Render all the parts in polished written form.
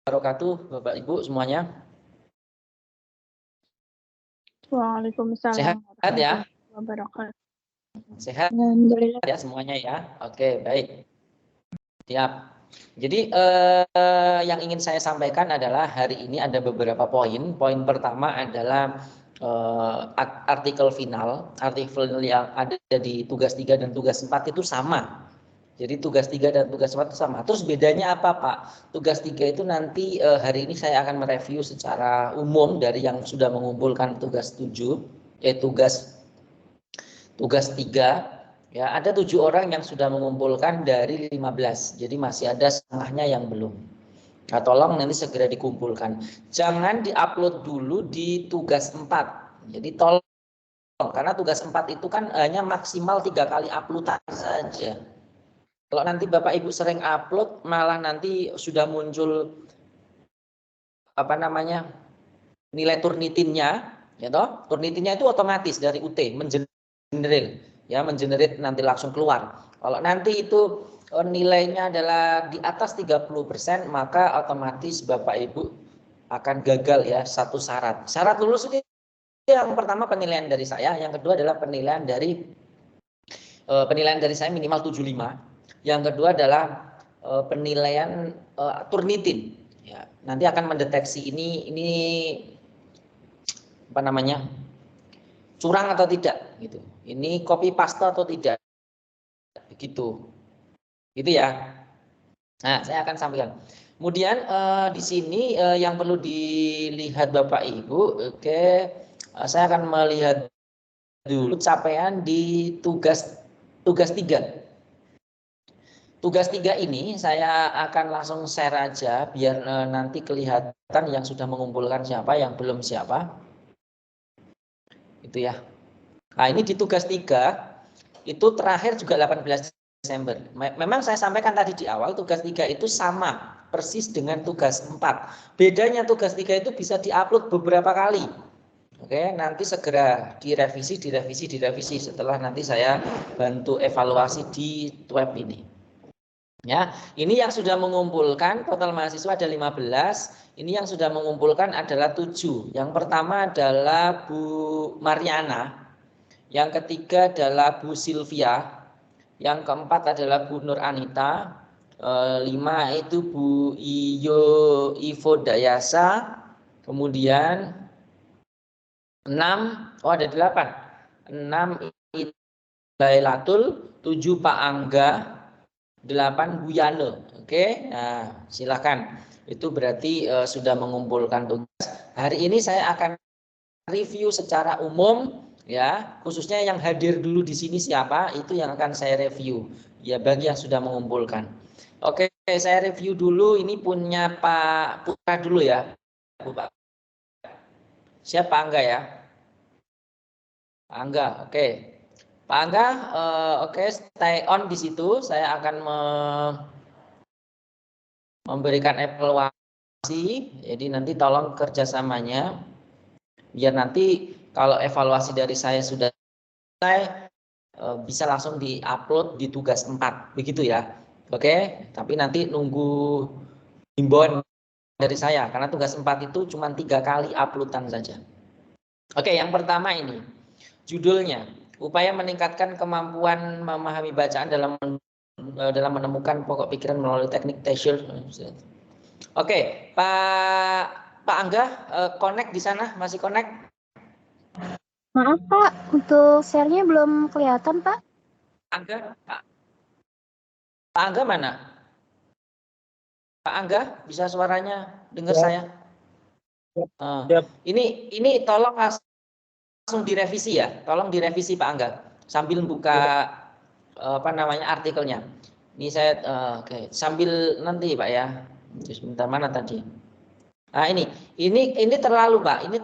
wabarakatuh, Bapak Ibu semuanya. Waalaikumsalam Sehat ya? warahmatullahi wabarakatuh. Sehat Alhamdulillah. ya semuanya ya. Oke, baik. Siap. Jadi yang ingin saya sampaikan adalah hari ini ada beberapa poin. Poin pertama adalah artikel final. Artikel yang ada di tugas 3 dan tugas 4 itu sama. Jadi tugas 3 dan tugas 4 itu sama. Terus bedanya apa, Pak? Tugas 3 itu nanti hari ini saya akan mereview secara umum dari yang sudah mengumpulkan tugas 7, tugas 3. Ya, ada 7 orang yang sudah mengumpulkan dari 15. Jadi masih ada setengahnya yang belum. Nah, tolong nanti segera dikumpulkan. Jangan diupload dulu di tugas 4. Jadi tolong, karena tugas 4 itu kan hanya maksimal 3 kali uploadan saja. Kalau nanti Bapak Ibu sering upload, malah nanti sudah muncul nilai turnitinnya, ya toh? Turnitinnya itu otomatis dari UT mengenerate nanti langsung keluar. Kalau nanti itu nilainya adalah di atas 30%, maka otomatis Bapak Ibu akan gagal ya satu syarat. Syarat lulus itu yang pertama penilaian dari saya, yang kedua adalah penilaian dari saya minimal 75. Yang kedua adalah penilaian Turnitin. Ya, nanti akan mendeteksi ini curang atau tidak gitu. Ini copy paste atau tidak. Begitu. Gitu ya. Nah, saya akan sampaikan. Kemudian di sini yang perlu dilihat Bapak Ibu, saya akan melihat dulu capaian di tugas 3. Tugas 3 ini saya akan langsung share aja biar nanti kelihatan yang sudah mengumpulkan siapa, yang belum siapa. Itu ya. Nah, ini di tugas 3 itu terakhir juga 18 Desember. Memang saya sampaikan tadi di awal tugas 3 itu sama persis dengan tugas 4. Bedanya tugas 3 itu bisa diupload beberapa kali. Oke, nanti segera direvisi setelah nanti saya bantu evaluasi di web ini. Ya, ini yang sudah mengumpulkan total mahasiswa ada 15. Ini yang sudah mengumpulkan adalah 7. Yang pertama adalah Bu Mariana. Yang ketiga adalah Bu Sylvia. Yang keempat adalah Bu Nur Anita. 5 itu Bu Ivo Dayasa. Kemudian 6, ada 8. 6 itu Lailatul, 7 Pak Angga, 8 Bu Yano. Oke, nah silakan. Itu berarti sudah mengumpulkan tugas. Hari ini saya akan review secara umum ya, khususnya yang hadir dulu di sini siapa, itu yang akan saya review. Ya, bagi yang sudah mengumpulkan. Oke, saya review dulu ini punya Pak Putra dulu ya. Pak. Siapa Angga ya? Pak Angga, oke. Pak Angga, oke, stay on di situ. Saya akan memberikan evaluasi, jadi nanti tolong kerjasamanya biar nanti kalau evaluasi dari saya sudah selesai bisa langsung diupload di tugas 4, begitu ya. Oke, tapi nanti nunggu himbauan dari saya karena tugas 4 itu cuma 3 kali uploadan saja. Oke, yang pertama ini judulnya upaya meningkatkan kemampuan memahami bacaan dalam menemukan pokok pikiran melalui teknik Taylor. Oke, Pak Angga, connect di sana, masih connect? Maaf Pak, untuk share-nya belum kelihatan Pak. Pak Angga mana? Pak Angga, bisa suaranya dengar saya? Ini tolong langsung direvisi ya, tolong direvisi Pak Angga sambil buka artikelnya. Ini saya sambil nanti Pak ya. Sebentar, mana tadi? Nah, ini terlalu Pak, ini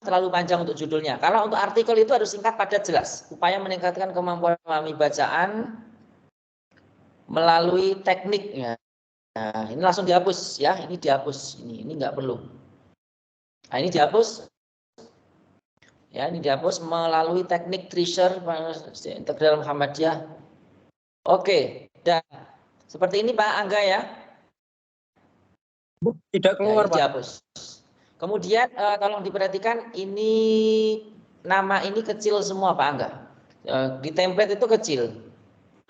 terlalu panjang untuk judulnya. Karena untuk artikel itu harus singkat padat jelas. Upaya meningkatkan kemampuan memahami bacaan melalui tekniknya. Nah, ini langsung dihapus ya, ini dihapus. Ini nggak perlu. Nah, ini dihapus. Ya, ini dihapus melalui teknik Treasure Integral Muhammadiyah. Oke, dan seperti ini Pak Angga ya. Tidak keluar, ini Pak. dihapus. Kemudian tolong diperhatikan ini nama ini kecil semua Pak Angga. Di template itu kecil.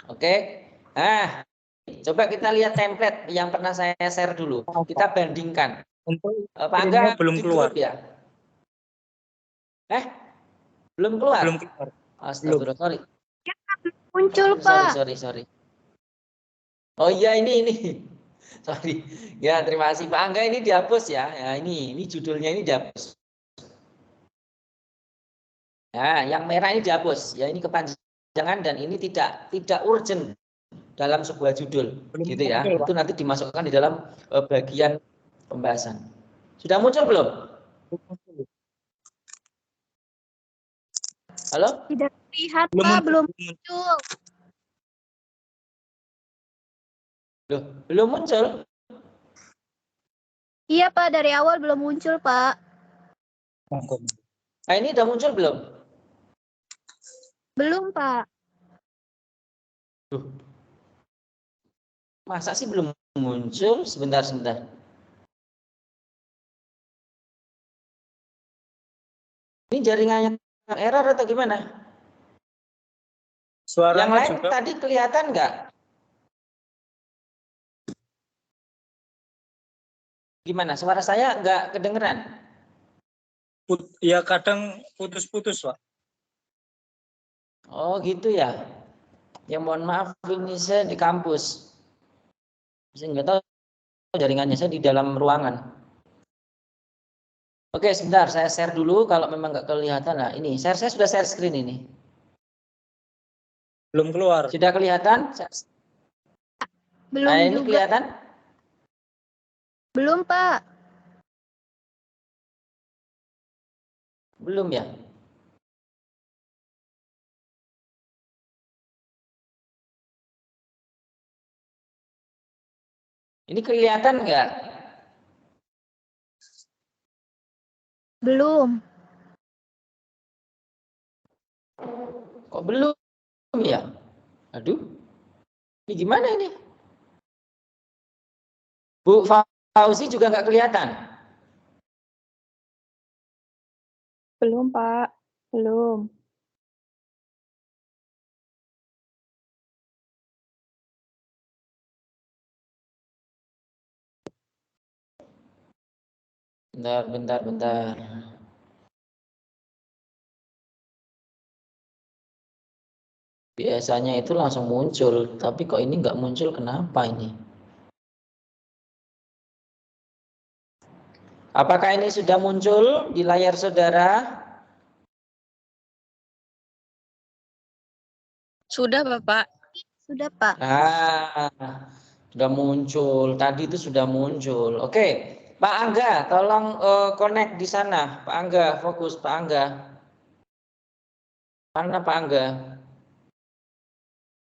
Oke. Nah, coba kita lihat template yang pernah saya share dulu. Kita bandingkan. Untuk Pak Angga belum di keluar. grup ya? Belum keluar? Belum keluar. Astagfirullah, sorry. Muncul, Pak. Sorry. Oh iya ini. Sorry. Ya, terima kasih Pak Angga, ini dihapus ya. Ya ini judulnya ini dihapus. Nah, yang merah ini dihapus. Ya ini kepanjangan dan ini tidak urgent dalam sebuah judul. Belum Gitu ya. muncul, Itu nanti dimasukkan di dalam bagian pembahasan. Sudah muncul belum? Halo? Tidak terlihat, Pak. Belum muncul. Loh, belum muncul? Iya, Pak. Dari awal belum muncul, Pak. Nah, ini udah muncul belum? Belum, Pak. Masa sih belum muncul? Sebentar. Ini jaringannya error atau gimana? Suaranya yang lain juga tadi kelihatan nggak? Gimana? Suara saya nggak kedengeran? ya kadang putus-putus, Pak. Oh gitu ya. Ya mohon maaf, ini saya di kampus. Saya nggak tahu jaringannya, saya di dalam ruangan. Oke, sebentar, saya share dulu. Kalau memang nggak kelihatan, nah ini saya sudah share screen ini. Belum keluar. Sudah kelihatan? Belum Nah, ini juga. kelihatan? Belum, Pak. Belum ya? Ini kelihatan nggak? Belum. Kok belum ya? Aduh, ini gimana ini? Bu Fauzi juga nggak kelihatan? Belum, Pak. Belum. Bentar. Biasanya itu langsung muncul, tapi kok ini nggak muncul, kenapa ini? Apakah ini sudah muncul di layar saudara? Sudah, Bapak. Sudah, Pak. Sudah muncul. Tadi itu sudah muncul. Oke, Pak Angga, tolong connect di sana. Pak Angga, fokus Pak Angga. Mana Pak Angga?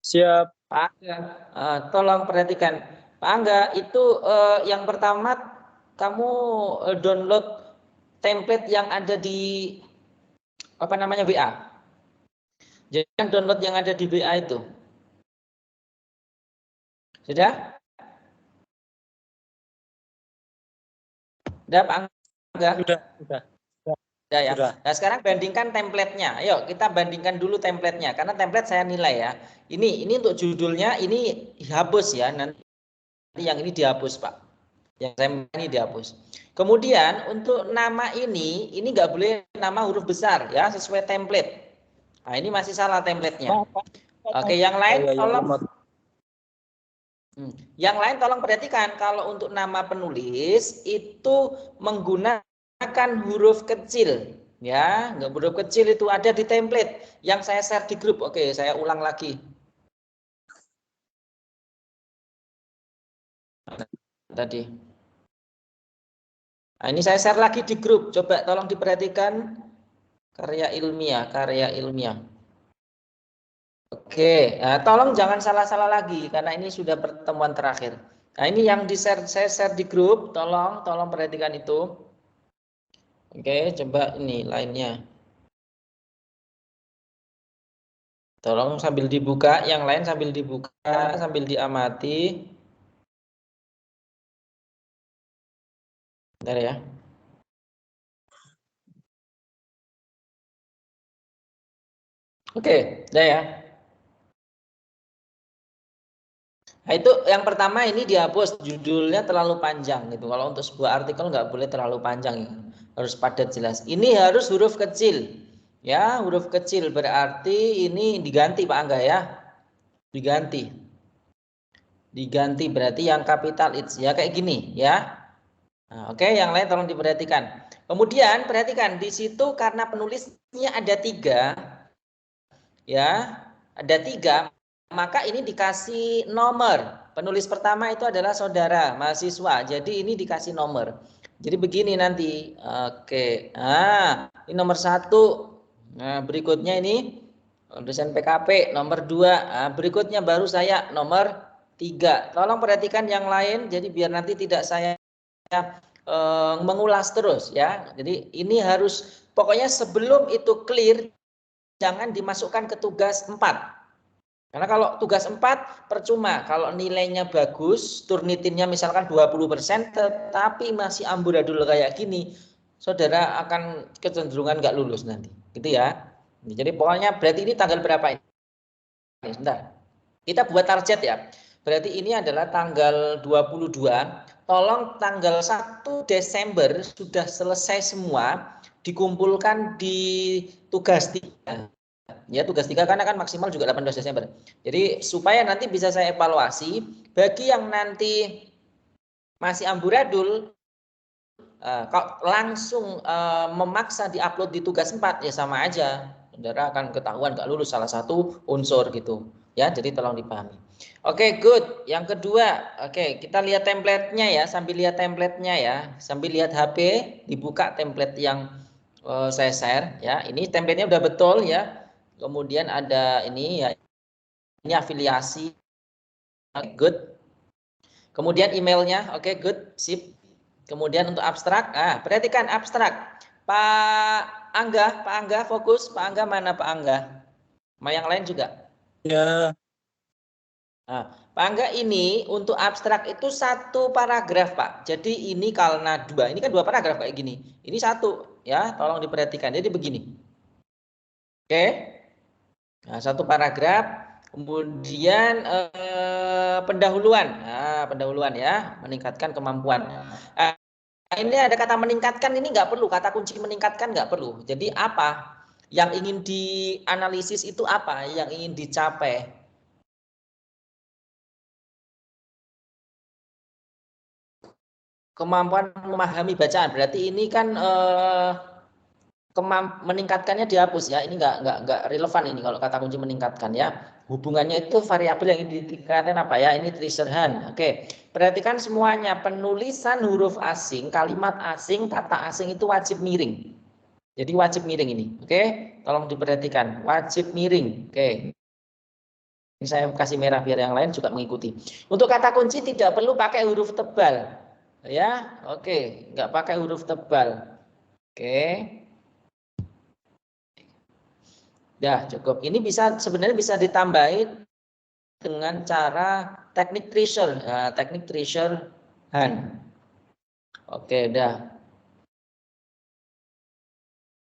Siap. Pak Angga, tolong perhatikan. Pak Angga, itu yang pertama kamu download template yang ada di WA. Jangan download yang ada di WA itu. Sudah? Sudah Pak Angga? Sudah. Ya. Sudah. Nah sekarang bandingkan template-nya. Ayo kita bandingkan dulu template-nya. Karena template saya nilai ya. Ini untuk judulnya ini dihapus ya. Nanti yang ini dihapus Pak. Yang saya ini dihapus. Kemudian untuk nama ini nggak boleh nama huruf besar ya, sesuai template. Nah ini masih salah template-nya. Oke, yang lain tolong. Yang lain tolong perhatikan, kalau untuk nama penulis itu menggunakan huruf kecil, ya, nggak huruf kecil itu ada di template yang saya share di grup. Oke, saya ulang lagi. Tadi. Nah, ini saya share lagi di grup. Coba tolong diperhatikan karya ilmiah. Oke, nah, tolong jangan salah-salah lagi karena ini sudah pertemuan terakhir. Nah, ini yang saya share di grup, tolong perhatikan itu. Oke, coba ini lainnya. Tolong sambil dibuka, yang lain sambil dibuka, sambil diamati. Bentar ya. Oke, udah ya. Nah, itu yang pertama ini dihapus, judulnya terlalu panjang gitu. Kalau untuk sebuah artikel nggak boleh terlalu panjang, ya. Harus padat jelas. Ini harus huruf kecil, ya huruf kecil berarti ini diganti Pak Angga ya, diganti berarti yang capital It's ya kayak gini ya. Nah, oke, yang lain tolong diperhatikan. Kemudian perhatikan di situ karena penulisnya ada 3, ya ada 3. Maka ini dikasih nomor. Penulis pertama itu adalah saudara mahasiswa. Jadi ini dikasih nomor. Jadi begini nanti. Oke. Nah, ini nomor 1. Nah, berikutnya ini dosen PKP nomor 2. Nah, berikutnya baru saya nomor 3. Tolong perhatikan yang lain. Jadi biar nanti tidak saya mengulas terus ya. Jadi ini harus pokoknya sebelum itu clear jangan dimasukkan ke tugas 4. Karena kalau tugas 4 percuma, kalau nilainya bagus, Turnitinnya misalkan 20%, tetapi masih amburadul kayak gini, saudara akan kecenderungan nggak lulus nanti, gitu ya. Jadi pokoknya berarti ini tanggal berapa ini? Sebentar. Kita buat target ya. Berarti ini adalah tanggal 22. Tolong tanggal 1 Desember sudah selesai semua, dikumpulkan di tugas 3. Ya tugas 3 karena kan maksimal juga 18 Desember. Jadi supaya nanti bisa saya evaluasi bagi yang nanti masih amburadul kalau langsung memaksa diupload di tugas 4 ya sama aja. Saudara akan ketahuan nggak lulus salah satu unsur gitu. Ya, jadi tolong dipahami. Oke, good. Yang kedua, oke, kita lihat template-nya ya, sambil lihat template-nya ya, sambil lihat HP, dibuka template yang saya share ya. Ini template-nya udah betul ya. Kemudian ada ini ya, ini afiliasi, good. Kemudian emailnya, oke, good, sip. Kemudian untuk abstrak, perhatikan abstrak. Pak Angga fokus. Pak Angga mana Pak Angga? Sama yang lain juga. Ya. Nah, Pak Angga ini untuk abstrak itu 1 paragraf Pak. Jadi ini karena 2, ini kan 2 paragraf kayak gini. Ini 1 ya, tolong diperhatikan. Jadi begini. Oke. Nah, 1 paragraf. Kemudian pendahuluan. Nah, pendahuluan ya, meningkatkan kemampuan. Ini ada kata meningkatkan, ini nggak perlu, kata kunci meningkatkan nggak perlu. Jadi apa yang ingin dianalisis itu apa yang ingin dicapai? Kemampuan memahami bacaan, berarti ini kan meningkatkannya dihapus ya, ini nggak relevan ini kalau kata kunci meningkatkan ya. Hubungannya itu variabel yang ditingkatkan apa ya? Ini Treasure-Han. Oke, perhatikan semuanya. Penulisan huruf asing, kalimat asing, kata asing itu wajib miring. Jadi wajib miring ini. Oke, tolong diperhatikan. Wajib miring. Oke. Ini saya kasih merah biar yang lain juga mengikuti. Untuk kata kunci tidak perlu pakai huruf tebal. Ya, oke, nggak pakai huruf tebal. Oke. Dah cukup. Ini bisa sebenarnya bisa ditambahin dengan cara teknik Treasure, teknik Treasure-Han. Oke, dah.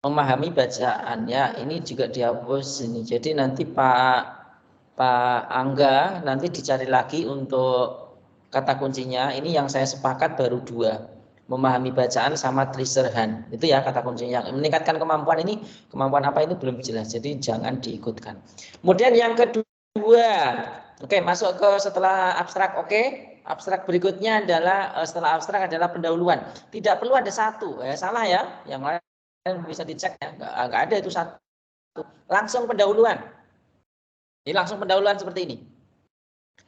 Memahami bacaan ya, ini juga dihapus ini. Jadi nanti Pak Angga nanti dicari lagi untuk kata kuncinya. Ini yang saya sepakat baru 2. Memahami bacaan sama Treasure-Han. Itu ya kata kuncinya. Meningkatkan kemampuan ini, kemampuan apa itu belum jelas. Jadi jangan diikutkan. Kemudian yang kedua, oke, masuk ke setelah abstrak. Oke, abstrak berikutnya adalah setelah abstrak adalah pendahuluan. Tidak perlu ada 1. Salah ya. Yang lain bisa dicek ya. Nggak ada itu 1. Langsung pendahuluan. Jadi langsung pendahuluan seperti ini.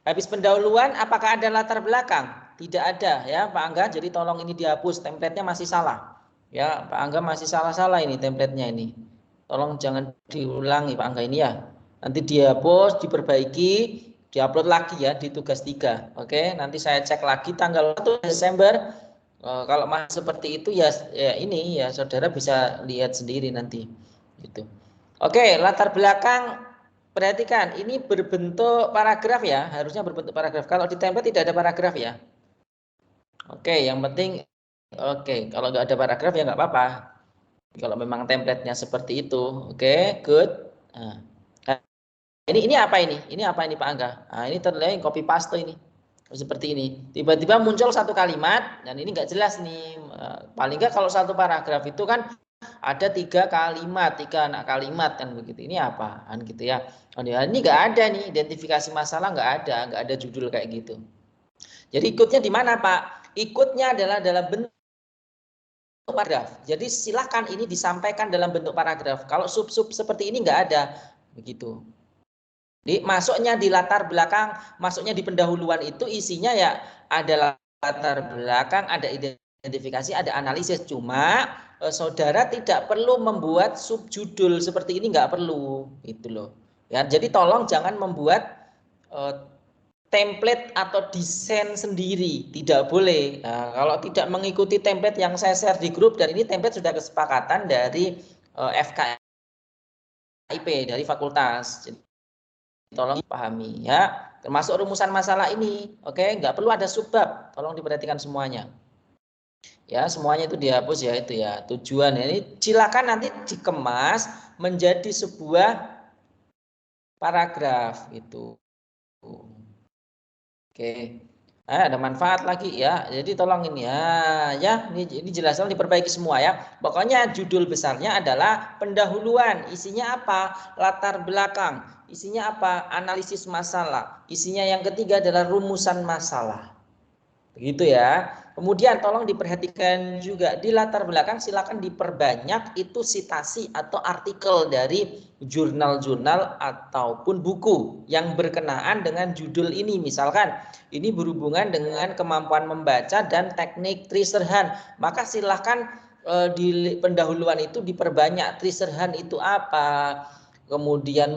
Habis pendahuluan, apakah ada latar belakang? Tidak ada ya Pak Angga. Jadi tolong ini dihapus. Template-nya masih salah. Ya Pak Angga masih salah-salah ini template-nya ini. Tolong jangan diulangi Pak Angga ini ya. Nanti dihapus, diperbaiki, diupload lagi ya di tugas 3. Oke, nanti saya cek lagi tanggal 1 Desember. Kalau masih seperti itu ya ini ya saudara bisa lihat sendiri nanti. Gitu. Oke, latar belakang. Perhatikan, ini berbentuk paragraf ya, harusnya berbentuk paragraf. Kalau di template tidak ada paragraf ya. Oke, yang penting Oke, kalau nggak ada paragraf ya nggak apa-apa. Kalau memang template-nya seperti itu, oke, good. Nah, ini apa ini? Ini apa ini Pak Angga? Nah, ini terlihat copy paste ini. Seperti ini. Tiba-tiba muncul satu kalimat dan ini nggak jelas nih. Paling nggak kalau satu paragraf itu kan ada 3 kalimat, 3 anak kalimat kan begitu. Ini apaan gitu ya? Oh, ini nggak ada nih identifikasi masalah, nggak ada judul kayak gitu. Jadi ikutnya di mana Pak? Ikutnya adalah dalam bentuk paragraf. Jadi silakan ini disampaikan dalam bentuk paragraf. Kalau sub-sub seperti ini nggak ada begitu. Jadi masuknya di latar belakang, masuknya di pendahuluan itu isinya ya ada latar belakang, ada identifikasi, ada analisis. Cuma saudara tidak perlu membuat subjudul seperti ini, nggak perlu, itu loh. Ya, jadi tolong jangan membuat template atau desain sendiri, tidak boleh. Nah, kalau tidak mengikuti template yang saya share di grup, dan ini template sudah kesepakatan dari FKIP dari fakultas. Jadi, tolong dipahami ya, termasuk rumusan masalah ini. Oke, nggak perlu ada subbab, tolong diperhatikan semuanya. Ya, semuanya itu dihapus ya, itu ya tujuan. Ini silakan nanti dikemas menjadi sebuah paragraf itu. Oke. Ada manfaat lagi ya. Jadi tolong ini ya, ini jelaskan diperbaiki semua ya. Pokoknya judul besarnya adalah pendahuluan. Isinya apa? Latar belakang. Isinya apa? Analisis masalah. Isinya yang ketiga adalah rumusan masalah. Begitu ya. Kemudian tolong diperhatikan juga di latar belakang silakan diperbanyak itu sitasi atau artikel dari jurnal-jurnal ataupun buku yang berkenaan dengan judul ini. Misalkan ini berhubungan dengan kemampuan membaca dan teknik Treasurhan, maka silahkan di pendahuluan itu diperbanyak Treasurhan itu apa, kemudian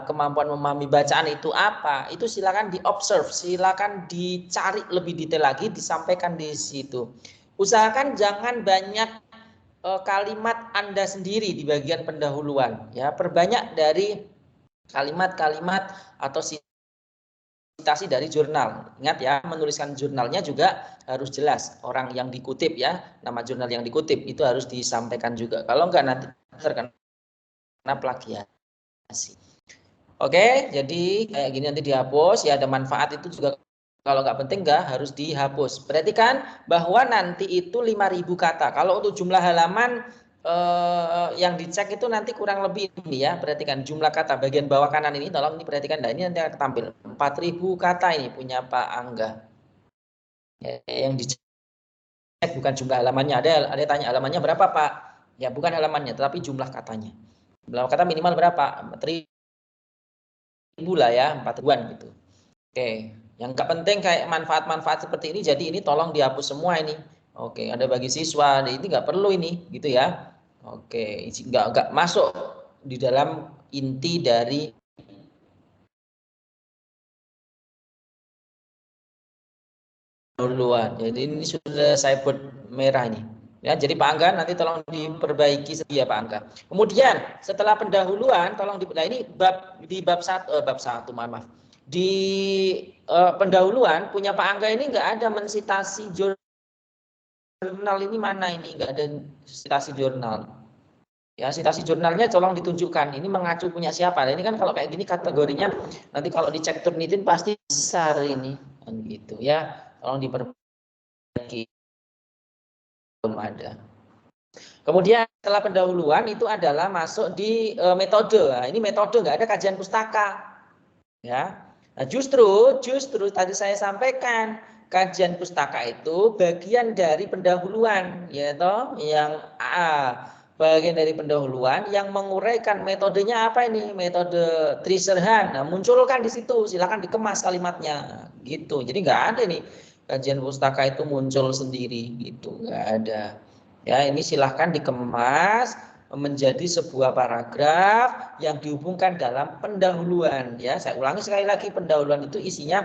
kemampuan memahami bacaan itu apa, itu silakan diobserve, silakan dicari lebih detail lagi, disampaikan di situ. Usahakan jangan banyak kalimat Anda sendiri di bagian pendahuluan, ya, perbanyak dari kalimat-kalimat atau citasi dari jurnal. Ingat ya, menuliskan jurnalnya juga harus jelas, orang yang dikutip ya, nama jurnal yang dikutip itu harus disampaikan juga. Kalau enggak nanti terkena plagiat. Oke, jadi kayak gini nanti dihapus ya, ada manfaat itu juga, kalau nggak penting nggak harus dihapus. Perhatikan bahwa nanti itu 5.000 kata. Kalau untuk jumlah halaman yang dicek itu nanti kurang lebih ini ya. Perhatikan jumlah kata bagian bawah kanan ini, tolong diperhatikan. Nah, ini nanti akan tampil 4.000 kata ini punya Pak Angga. Ya, yang dicek bukan jumlah halamannya. Ada tanya halamannya berapa Pak? Ya bukan halamannya, tetapi jumlah katanya. Jumlah kata minimal berapa? 4.000 lah ya, 4.000-an gitu. Oke, yang nggak penting kayak manfaat-manfaat seperti ini, jadi ini tolong dihapus semua ini. Oke, ada bagi siswa, ini nggak perlu ini, gitu ya. Oke, nggak masuk di dalam inti dari duluan. Jadi ini sudah saya buat merah ini. Ya, jadi Pak Angga nanti tolong diperbaiki ya Pak Angga. Kemudian setelah pendahuluan tolong nah ini bab 1 maaf. Di pendahuluan punya Pak Angga ini nggak ada mensitasi jurnal ini, mana ini nggak ada sitasi jurnal. Ya, sitasi jurnalnya tolong ditunjukkan. Ini mengacu punya siapa? Nah, ini kan kalau kayak gini kategorinya nanti kalau dicek Turnitin pasti besar ini gitu ya. Tolong diperbaiki. Belum ada. Kemudian setelah pendahuluan itu adalah masuk di metode. Nah, ini metode nggak ada kajian pustaka. Ya. Nah, justru tadi saya sampaikan kajian pustaka itu bagian dari pendahuluan, ya toh, yang bagian dari pendahuluan yang menguraikan metodenya apa ini, metode Treasurhan. Nah, munculkan di situ, silakan dikemas kalimatnya, gitu. Jadi nggak ada nih kajian pustaka itu muncul sendiri, gitu, nggak ada. Ya, ini silahkan dikemas menjadi sebuah paragraf yang dihubungkan dalam pendahuluan. Ya, saya ulangi sekali lagi, pendahuluan itu isinya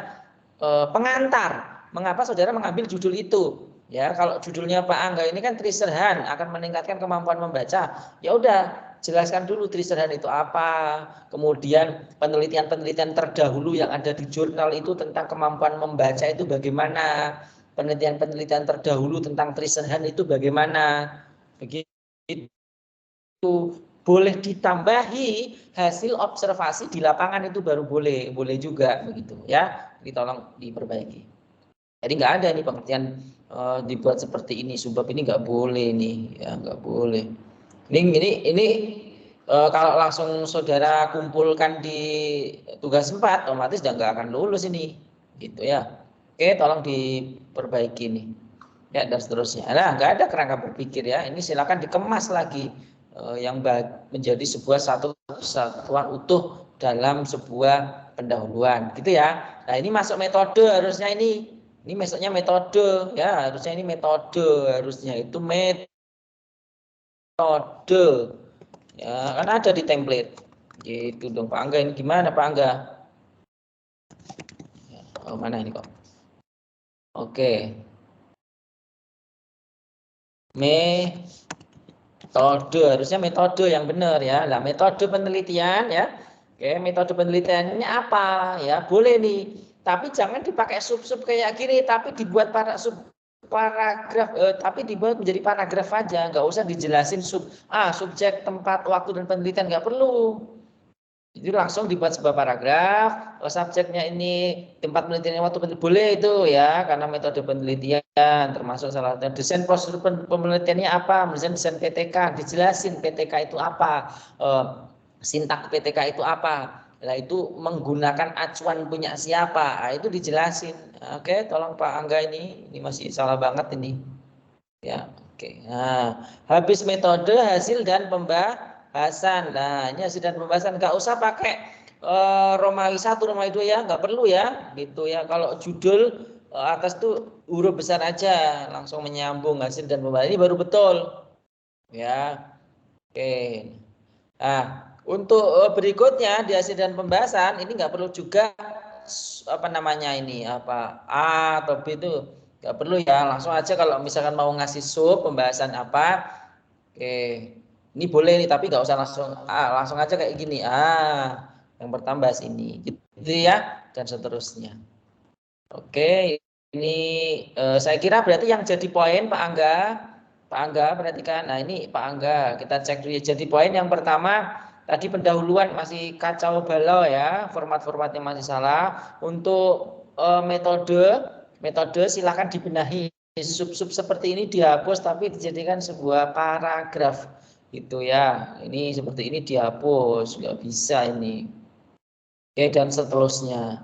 pengantar. Mengapa saudara mengambil judul itu? Ya, kalau judulnya Pak Angga ini kan Treasurhan akan meningkatkan kemampuan membaca. Ya udah, jelaskan dulu Treasurhan itu apa. Kemudian penelitian-penelitian terdahulu yang ada di jurnal itu tentang kemampuan membaca itu bagaimana. penelitian-penelitian terdahulu tentang Trisenhan itu bagaimana. Begitu. Boleh ditambahi hasil observasi di lapangan itu baru boleh juga begitu ya. Ditolong diperbaiki. Jadi nggak ada nih pengertian dibuat seperti ini, subbab ini nggak boleh nih, ya nggak boleh. Ini kalau langsung saudara kumpulkan di tugas 4, otomatis nggak akan lulus ini, gitu ya. Oke, tolong diperbaiki nih, ya dan seterusnya. Nah, nggak ada kerangka berpikir ya. Ini silakan dikemas lagi yang menjadi sebuah satuan utuh dalam sebuah pendahuluan, gitu ya. Nah, ini masuk metode harusnya ini. Ini maksudnya metode ya, harusnya ini metode, harusnya itu metode. Ya, kan ada di template. Gitu dong Pak Angga, ini gimana Pak Angga? Oh, mana ini kok? Oke. Metode, harusnya metode yang benar ya. Nah, metode penelitian ya. Oke, metode penelitiannya apa? Ya, boleh nih. Tapi jangan dipakai sub-sub kayak gini, tapi dibuat paragraf, tapi dibuat menjadi paragraf aja, nggak usah dijelasin subjek, tempat, waktu dan penelitian, nggak perlu. Jadi langsung dibuat sebuah paragraf, subjeknya ini tempat penelitian, waktu penelitian, boleh itu ya, karena metode penelitian termasuk salah satu desain prosedur penelitiannya apa, misalnya desain PTK, dijelasin PTK itu apa, sintak PTK itu apa. Nah, itu menggunakan acuan punya siapa, nah, itu dijelasin. Oke, tolong Pak Angga, ini masih salah banget ini. Ya, oke. Nah, habis metode, hasil dan pembahasan. Nah, ini hasil dan pembahasan nggak usah pakai Romawi 1, Romawi 2 ya, nggak perlu ya, gitu ya. Kalau judul atas tuh huruf besar aja, langsung menyambung hasil dan pembahasan, ini baru betul. Ya, oke. Nah, untuk berikutnya di hasil dan pembahasan ini nggak perlu juga apa namanya ini apa A atau B itu nggak perlu ya, langsung aja kalau misalkan mau ngasih pembahasan apa, oke, ini boleh nih, tapi nggak usah langsung aja kayak gini, yang pertama bahas ini, gitu ya, dan seterusnya. Oke, ini saya kira berarti yang jadi poin Pak Angga perhatikan. Nah, ini Pak Angga, kita cek dulu ya. Jadi poin yang pertama tadi pendahuluan masih kacau balau ya, format-formatnya masih salah. Untuk metode silakan dibenahi. Sub-sub seperti ini dihapus tapi dijadikan sebuah paragraf gitu ya. Ini seperti ini dihapus, nggak bisa ini. Oke, dan seterusnya.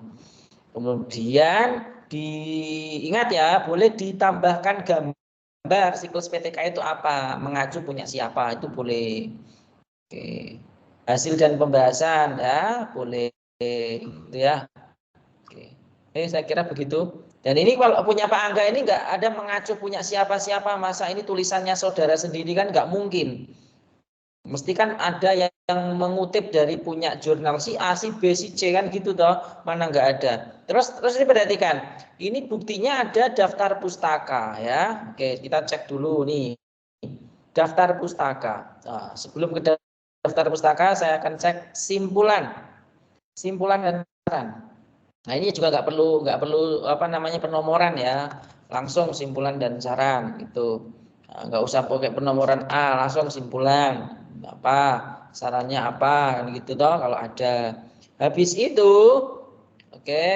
Kemudian diingat ya, boleh ditambahkan gambar siklus PTK itu apa, mengacu punya siapa, itu boleh. Oke. Hasil dan pembahasan ya, boleh gitu ya. Oke. Saya kira begitu. Dan ini kalau punya Pak Angga ini nggak ada mengacu punya siapa-siapa, masa ini tulisannya saudara sendiri kan nggak mungkin. Mesti kan ada yang mengutip dari punya jurnal si A, si B, si C kan gitu toh, mana nggak ada. Terus ini perhatikan, ini buktinya ada daftar pustaka ya. Oke, kita cek dulu nih daftar pustaka. Nah, sebelum ke daftar pustaka, saya akan cek simpulan dan saran. Nah, ini juga nggak perlu apa namanya penomoran ya, langsung simpulan dan saran itu. Nah, nggak usah pakai penomoran A, langsung simpulan apa, sarannya apa, gitu toh kalau ada. Habis itu, oke,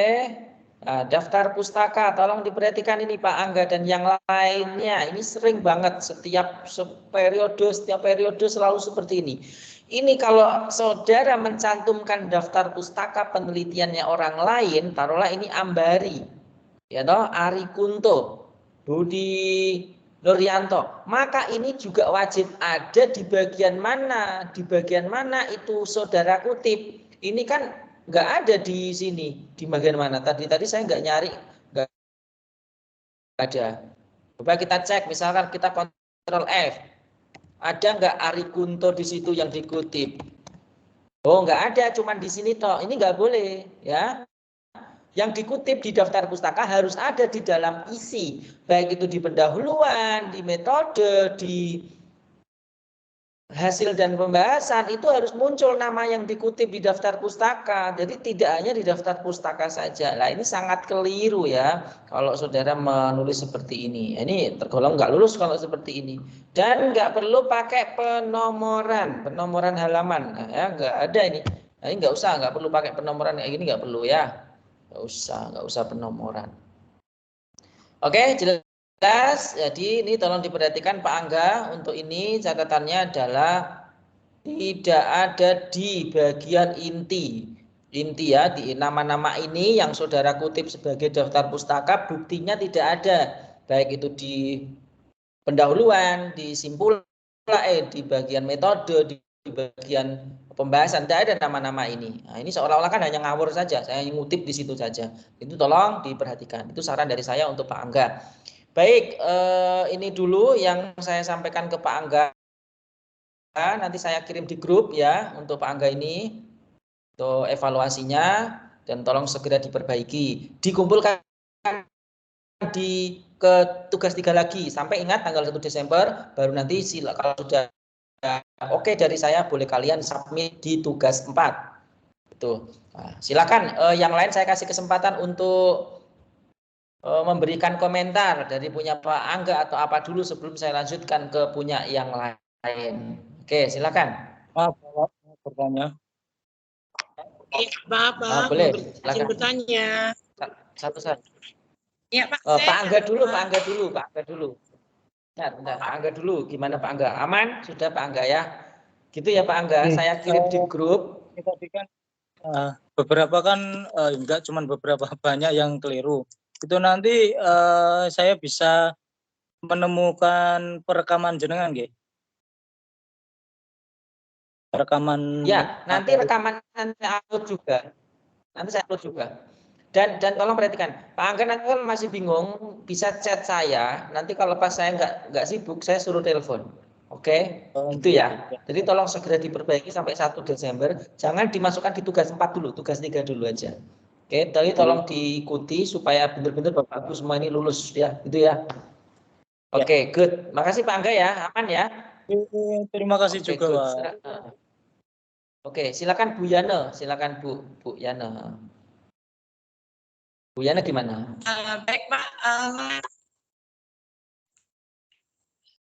daftar pustaka, tolong diperhatikan ini Pak Angga dan yang lainnya. Ini sering banget setiap periode selalu seperti ini. Ini kalau saudara mencantumkan daftar pustaka penelitiannya orang lain, taruhlah ini Ambari, ya toh, Ari Kunto, Budi Nuryanto, maka ini juga wajib ada di bagian mana, itu saudara kutip. Ini kan nggak ada di sini, di bagian mana? Tadi saya nggak nyari, nggak ada. Coba kita cek, misalkan kita Ctrl F, ada nggak Ari Kunto di situ yang dikutip? Oh, nggak ada, cuman di sini toh. Ini nggak boleh, ya. Yang dikutip di daftar pustaka harus ada di dalam isi, baik itu di pendahuluan, di metode, di hasil dan pembahasan itu harus muncul nama yang dikutip di daftar pustaka. Jadi tidak hanya di daftar pustaka saja. Nah ini sangat keliru ya kalau saudara menulis seperti ini. Ini tergolong nggak lulus kalau seperti ini. Dan nggak perlu pakai penomoran halaman. Nah, ya nggak ada ini. Nah, ini nggak perlu pakai penomoran kayak gini, nggak perlu ya. Nggak usah penomoran. Oke, jelas. Jadi ini tolong diperhatikan Pak Angga, untuk ini catatannya adalah tidak ada di bagian inti. Inti ya, di nama-nama ini yang saudara kutip sebagai daftar pustaka, buktinya tidak ada. Baik itu di pendahuluan, di simpulan, di bagian metode, di bagian pembahasan, tidak ada nama-nama ini. Nah, ini seolah-olah kan hanya ngawur saja, saya ngutip di situ saja. Itu tolong diperhatikan. Itu saran dari saya untuk Pak Angga. Baik, ini dulu yang saya sampaikan ke Pak Angga. Nanti saya kirim di grup ya untuk Pak Angga ini untuk evaluasinya, dan tolong segera diperbaiki. Dikumpulkan ke tugas 3 lagi, sampai ingat tanggal 1 Desember baru nanti kalau sudah oke dari saya boleh kalian submit di tugas 4. Itu. Nah, silakan yang lain saya kasih kesempatan untuk memberikan komentar dari punya Pak Angga atau apa dulu sebelum saya lanjutkan ke punya yang lain. Oke, silakan. Maaf, Pak, bertanya. Pak, Boleh, izin bertanya. Satu-satu. Ya, Pak. Pak Angga dulu. Bentar, Pak Angga dulu. Gimana Pak Angga? Aman? Sudah Pak Angga ya? Gitu ya Pak Angga, saya kirim di grup. Tadi kan beberapa kan enggak cuma beberapa, banyak yang keliru. Itu nanti saya bisa menemukan perekaman jenengan nggih. Rekaman Ya, nanti rekaman saya upload juga. Dan tolong perhatikan, Pak Angga nanti kalau masih bingung bisa chat saya. Nanti kalau pas saya nggak sibuk, saya suruh telepon. Oke, gitu ya. Jadi tolong segera diperbaiki sampai 1 Desember. Jangan dimasukkan di tugas 4 dulu, tugas 3 dulu aja. Oke, tapi tolong diikuti supaya benar-benar Bapak Ibu semua ini lulus ya, gitu ya. Oke, good. Makasih Pak Angga ya, aman ya. Terima kasih juga Pak. Oke, silakan Bu Yana, silakan Bu Yana. Bu Yana gimana? Baik Pak.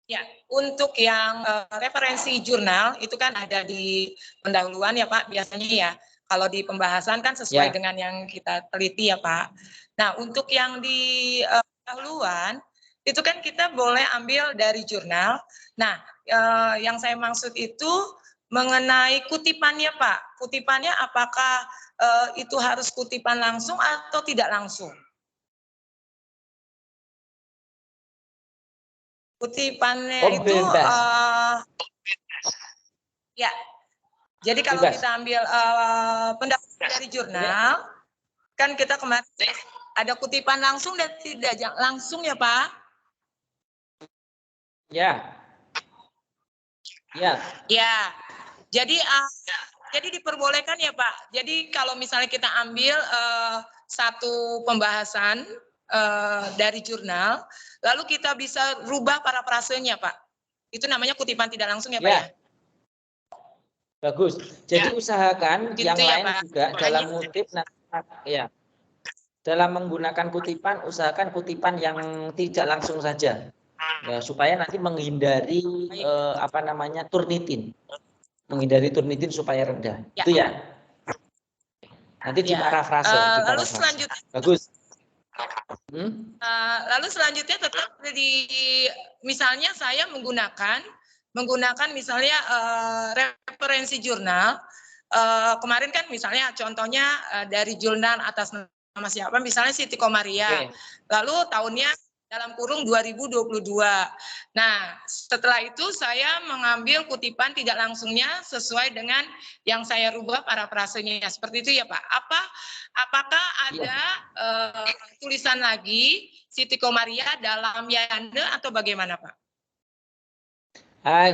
Ya, untuk yang referensi jurnal itu kan ada di pendahuluan ya Pak, biasanya ya. Kalau di pembahasan kan sesuai dengan yang kita teliti ya Pak. Nah, untuk yang di pendahuluan itu kan kita boleh ambil dari jurnal. Nah, yang saya maksud itu mengenai kutipannya Pak. Kutipannya apakah itu harus kutipan langsung atau tidak langsung? Kutipannya itu ya. Jadi kalau kita ambil pendahuluan dari jurnal, kan kita kemarin ada kutipan langsung dan tidak langsung ya Pak? Ya. Ya. Ya. Jadi diperbolehkan ya Pak. Jadi kalau misalnya kita ambil satu pembahasan dari jurnal, lalu kita bisa rubah parafrasenya Pak. Itu namanya kutipan tidak langsung ya Pak ya? Bagus. Jadi usahakan gitu yang lain Pak. Juga dalam ngutip ya. Dalam menggunakan kutipan, usahakan kutipan yang tidak langsung saja. Ya, supaya nanti menghindari turnitin. Menghindari turnitin supaya rendah. Ya. Itu ya. Nanti di parafrase. Lalu selanjutnya. Bagus. Lalu selanjutnya tetap misalnya saya menggunakan misalnya referensi jurnal. Kemarin kan misalnya contohnya dari jurnal atas nama siapa, misalnya Siti Komaria. Lalu tahunnya dalam kurung 2022. Nah, setelah itu saya mengambil kutipan tidak langsungnya sesuai dengan yang saya rubah parafrasenya. Seperti itu ya Pak. Apakah ada tulisan lagi Siti Komaria dalam Yande atau bagaimana Pak?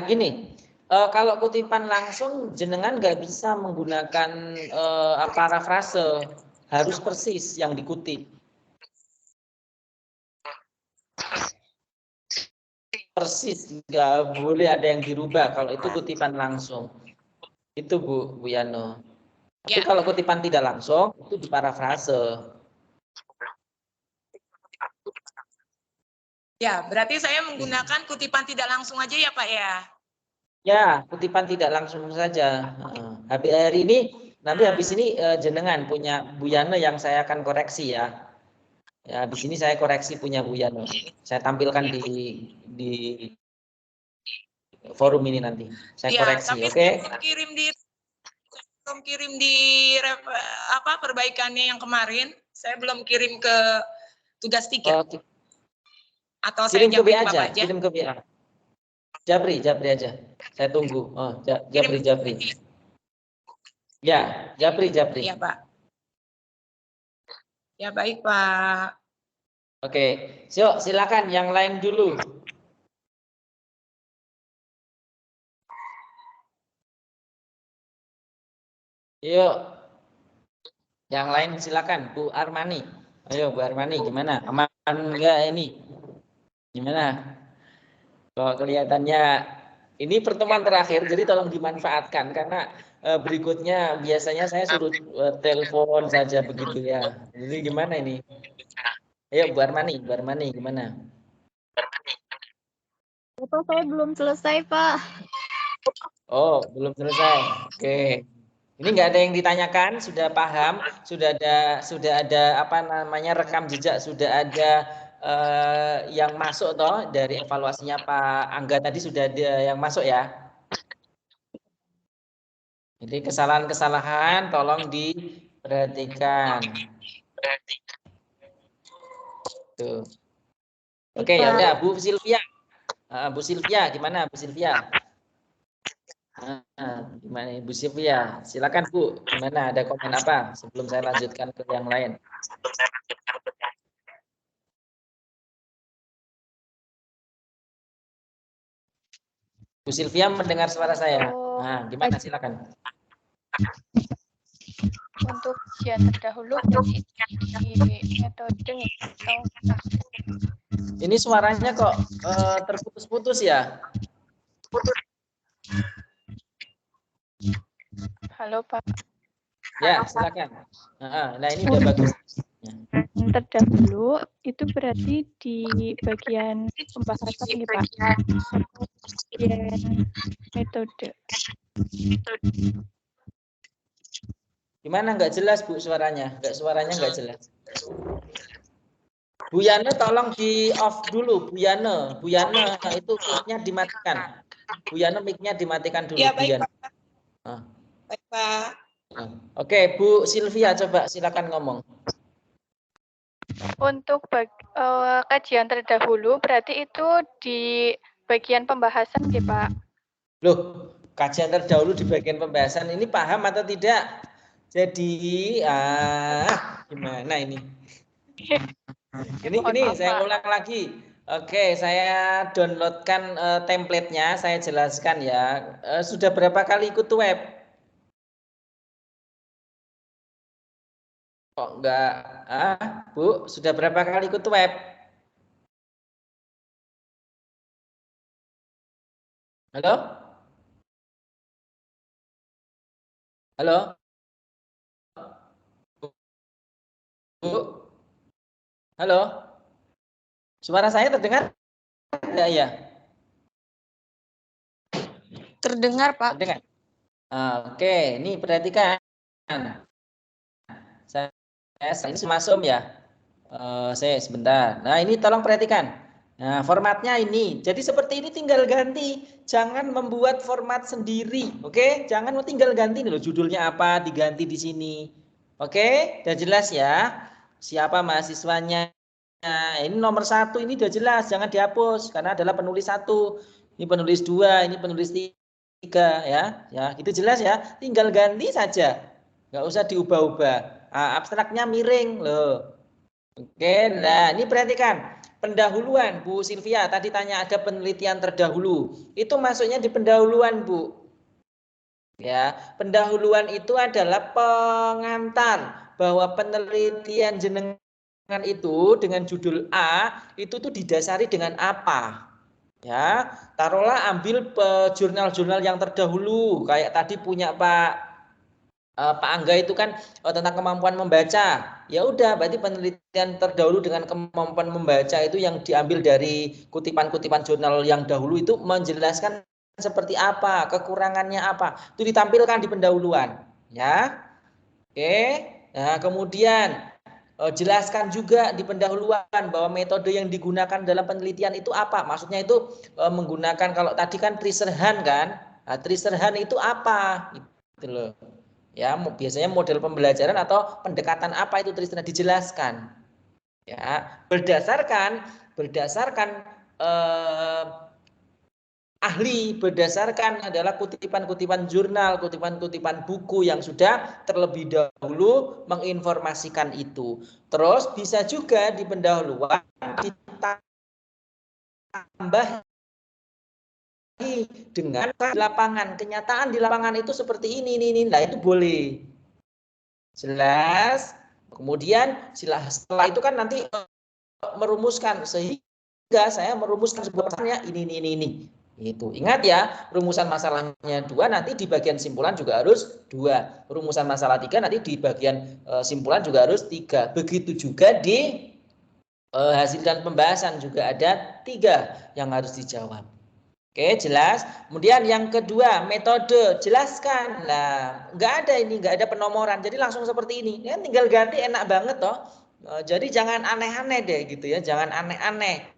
Gini, kalau kutipan langsung jenengan nggak bisa menggunakan parafrase, harus persis yang dikutip. persis, nggak boleh ada yang dirubah kalau itu kutipan langsung. Itu Bu Yano. Tapi Ya. kalau kutipan tidak langsung itu diparafrase. Ya, berarti saya menggunakan kutipan tidak langsung aja ya Pak ya? Ya, kutipan tidak langsung saja. Habis hari ini, nanti habis ini jenengan punya Bu Yano yang saya akan koreksi ya. Ya, habis ini saya koreksi punya Bu Yano. Saya tampilkan di forum ini nanti. Saya Ya, koreksi, tapi oke? saya belum kirim di perbaikannya yang kemarin. Saya belum kirim ke tugas 3. Atau saya Kirim ke jawabin WA aja, Bapak aja. kirim ke WA. Japri aja. Saya tunggu. Oh, Japri. Ya, Japri. Ya, Pak. Ya, baik, Pak. Oke, silakan yang lain dulu. Yuk. Yang lain silakan, Bu Armani. Ayo Bu Armani, gimana? Aman enggak ini? Gimana? Kok kelihatannya ini pertemuan terakhir, jadi tolong dimanfaatkan karena berikutnya biasanya saya suruh telepon saja begitu ya. Jadi gimana ini? Ayo Bu Armani gimana? Bapak, saya belum selesai, Pak. Oh, belum selesai. Oke. Ini nggak ada yang ditanyakan, sudah paham, sudah ada apa namanya rekam jejak, sudah ada yang masuk toh dari evaluasinya Pak Angga tadi sudah ada yang masuk ya. Jadi kesalahan-kesalahan tolong diperhatikan. Tuh. Oke, ya udah Bu Silvia. Bu Silvia gimana Bu Silvia? Gimana Bu Silvia? Silakan Bu. Gimana? Ada komen apa sebelum saya lanjutkan ke yang lain? Bu Silvia mendengar suara saya. Nah, gimana? Silakan. Untuk ujian terdahulu berarti di metode atau ini suaranya kok terputus-putus ya? Halo Pak. Ya, silakan. Nah, ini udah bagus. Terdahulu itu berarti di bagian pembahasan nih Pak. Bagian metode. Gimana nggak jelas Bu suaranya? Suaranya nggak jelas. Bu Yana tolong di off dulu Bu Yana. Bu Yana itu mic-nya dimatikan. Bu Yana mic-nya dimatikan dulu. Ya, baik, Bu Yana. Pak. Baik, Pak. Oke, Bu Silvia coba silakan ngomong. Untuk kajian terdahulu berarti itu di bagian pembahasan nih Pak. Loh, kajian terdahulu di bagian pembahasan ini paham atau tidak? Jadi, gimana ini? Ini saya ulang lagi. Oke, saya downloadkan template-nya, saya jelaskan ya. Sudah berapa kali ikut web? Kok enggak? Bu, sudah berapa kali ikut web? Halo? Halo? Bu? Halo? Suara saya terdengar? Enggak ya? Terdengar, Pak. Terdengar. Oke, ini perhatikan. Saya ini masuk ya. Saya sebentar. Nah, ini tolong perhatikan. Nah, formatnya ini. Jadi seperti ini tinggal ganti. Jangan membuat format sendiri. Oke? Jangan tinggal ganti nih loh judulnya apa, diganti di sini. Oke? Udah jelas ya? Siapa mahasiswanya? Nah, ini nomor 1 ini udah jelas, jangan dihapus karena adalah penulis 1. Ini penulis 2, ini penulis 3 ya. Ya, itu jelas ya. Tinggal ganti saja. Nggak usah diubah-ubah. Abstraknya miring loh. Oke, nah ini perhatikan. Pendahuluan, Bu Silvia, tadi tanya ada penelitian terdahulu. Itu masuknya di pendahuluan, Bu. Ya, pendahuluan itu adalah pengantar bahwa penelitian jenengan itu dengan judul A itu tuh didasari dengan apa. Ya, taruhlah ambil jurnal-jurnal yang terdahulu, kayak tadi punya Pak Angga itu kan tentang kemampuan membaca. Ya udah, berarti penelitian terdahulu dengan kemampuan membaca itu yang diambil dari kutipan-kutipan jurnal yang dahulu itu menjelaskan seperti apa, kekurangannya apa. Itu ditampilkan di pendahuluan, ya. Oke. Nah, kemudian jelaskan juga di pendahuluan bahwa metode yang digunakan dalam penelitian itu apa. Maksudnya itu menggunakan, kalau tadi kan Treaser-Hahn kan. Nah, Treaser-Hahn itu apa? Gitu loh. Ya, biasanya model pembelajaran atau pendekatan apa itu Treaser-Hahn dijelaskan. Ya, berdasarkan ahli, berdasarkan adalah kutipan-kutipan jurnal, kutipan-kutipan buku yang sudah terlebih dahulu menginformasikan itu. Terus bisa juga di pendahuluan ditambah dengan lapangan, kenyataan di lapangan itu seperti ini. Nah, itu boleh. Jelas. Kemudian setelah itu kan nanti merumuskan, sehingga saya merumuskan sebuah pertanyaan ini. Itu ingat ya, rumusan masalahnya 2, nanti di bagian simpulan juga harus 2. Rumusan masalah 3, nanti di bagian simpulan juga harus 3. Begitu juga di hasil dan pembahasan juga ada 3 yang harus dijawab. Oke, jelas. Kemudian yang kedua, metode, jelaskan. Nah, nggak ada penomoran. Jadi langsung seperti ini. Ya, tinggal ganti, enak banget toh. Jadi jangan aneh-aneh deh gitu ya, jangan aneh-aneh.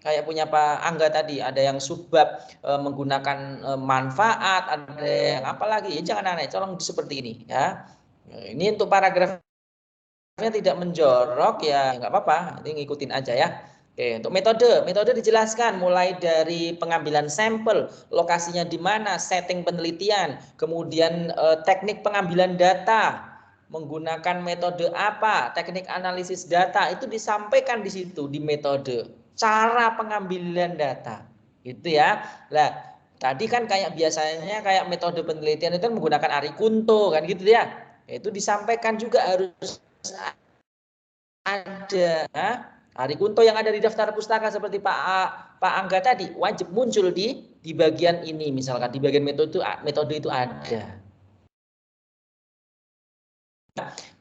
Kayak punya Pak Angga tadi, ada yang subbab menggunakan manfaat, ada yang apa lagi, ya jangan aneh, tolong seperti ini ya. Ini untuk paragrafnya tidak menjorok ya, nggak apa-apa, nanti ngikutin aja ya. Oke, untuk metode dijelaskan mulai dari pengambilan sampel, lokasinya di mana, setting penelitian, kemudian teknik pengambilan data, menggunakan metode apa, teknik analisis data, itu disampaikan di situ di metode. Cara pengambilan data, gitu ya. Nah, tadi kan kayak biasanya kayak metode penelitian itu kan menggunakan Ari Kunto kan gitu ya. Itu disampaikan juga harus ada. Ari Kunto yang ada di daftar pustaka seperti Pak Angga tadi wajib muncul di bagian ini, misalkan di bagian metode itu ada.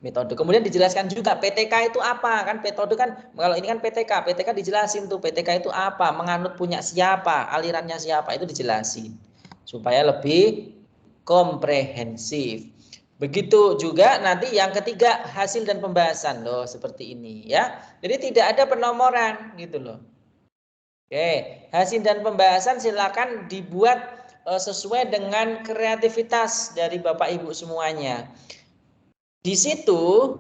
Metode. Kemudian dijelaskan juga PTK itu apa, kan metode kan, kalau ini kan PTK dijelasin tuh PTK itu apa, menganut punya siapa, alirannya siapa, itu dijelasin supaya lebih komprehensif. Begitu juga nanti yang ketiga, hasil dan pembahasan loh, seperti ini ya. Jadi tidak ada penomoran gitu loh. Oke, hasil dan pembahasan silakan dibuat sesuai dengan kreativitas dari Bapak Ibu semuanya. Di situ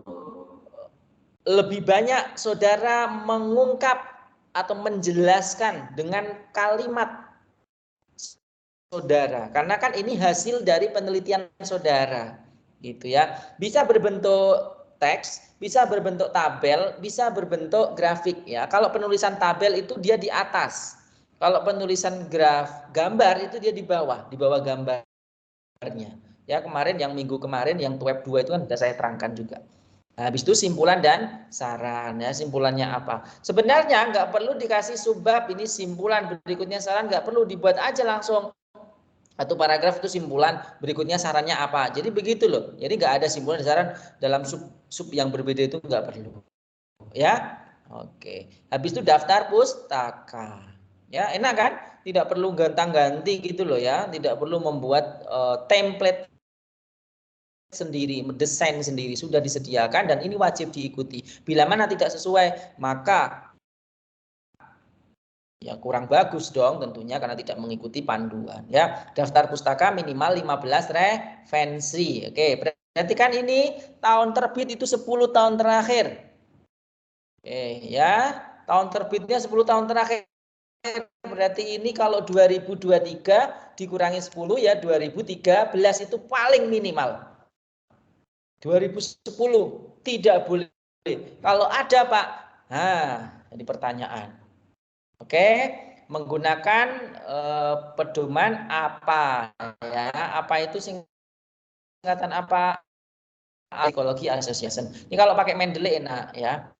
lebih banyak saudara mengungkap atau menjelaskan dengan kalimat saudara, karena kan ini hasil dari penelitian saudara, gitu ya. Bisa berbentuk teks, bisa berbentuk tabel, bisa berbentuk grafik ya. Kalau penulisan tabel itu dia di atas, kalau penulisan gambar itu dia di bawah gambarnya. Ya, kemarin yang minggu kemarin yang web 2 itu kan sudah saya terangkan juga. Nah, habis itu simpulan dan saran ya, simpulannya apa? Sebenarnya nggak perlu dikasih subbab, ini simpulan, berikutnya saran, nggak perlu, dibuat aja langsung. Satu paragraf itu simpulan, berikutnya sarannya apa. Jadi begitu loh. Jadi nggak ada simpulan dan saran dalam sub yang berbeda, itu nggak perlu. Ya, oke. Habis itu daftar pustaka. Ya, enak kan? Tidak perlu gantang-ganti gitu loh ya. Tidak perlu membuat template sendiri, mendesain sendiri, sudah disediakan dan ini wajib diikuti. Bila mana tidak sesuai, maka ya kurang bagus dong tentunya, karena tidak mengikuti panduan ya. Daftar pustaka minimal 15 referensi. Oke, berarti kan ini tahun terbit itu 10 tahun terakhir. Oke ya, tahun terbitnya 10 tahun terakhir. Berarti ini kalau 2023 dikurangi 10 ya, 2013 itu paling minimal. 2010 tidak boleh. Kalau ada Pak, nah jadi pertanyaan. Oke, menggunakan pedoman apa ya? Apa itu singkatan apa? Psychology Association. Ini kalau pakai Mendeley enak ya.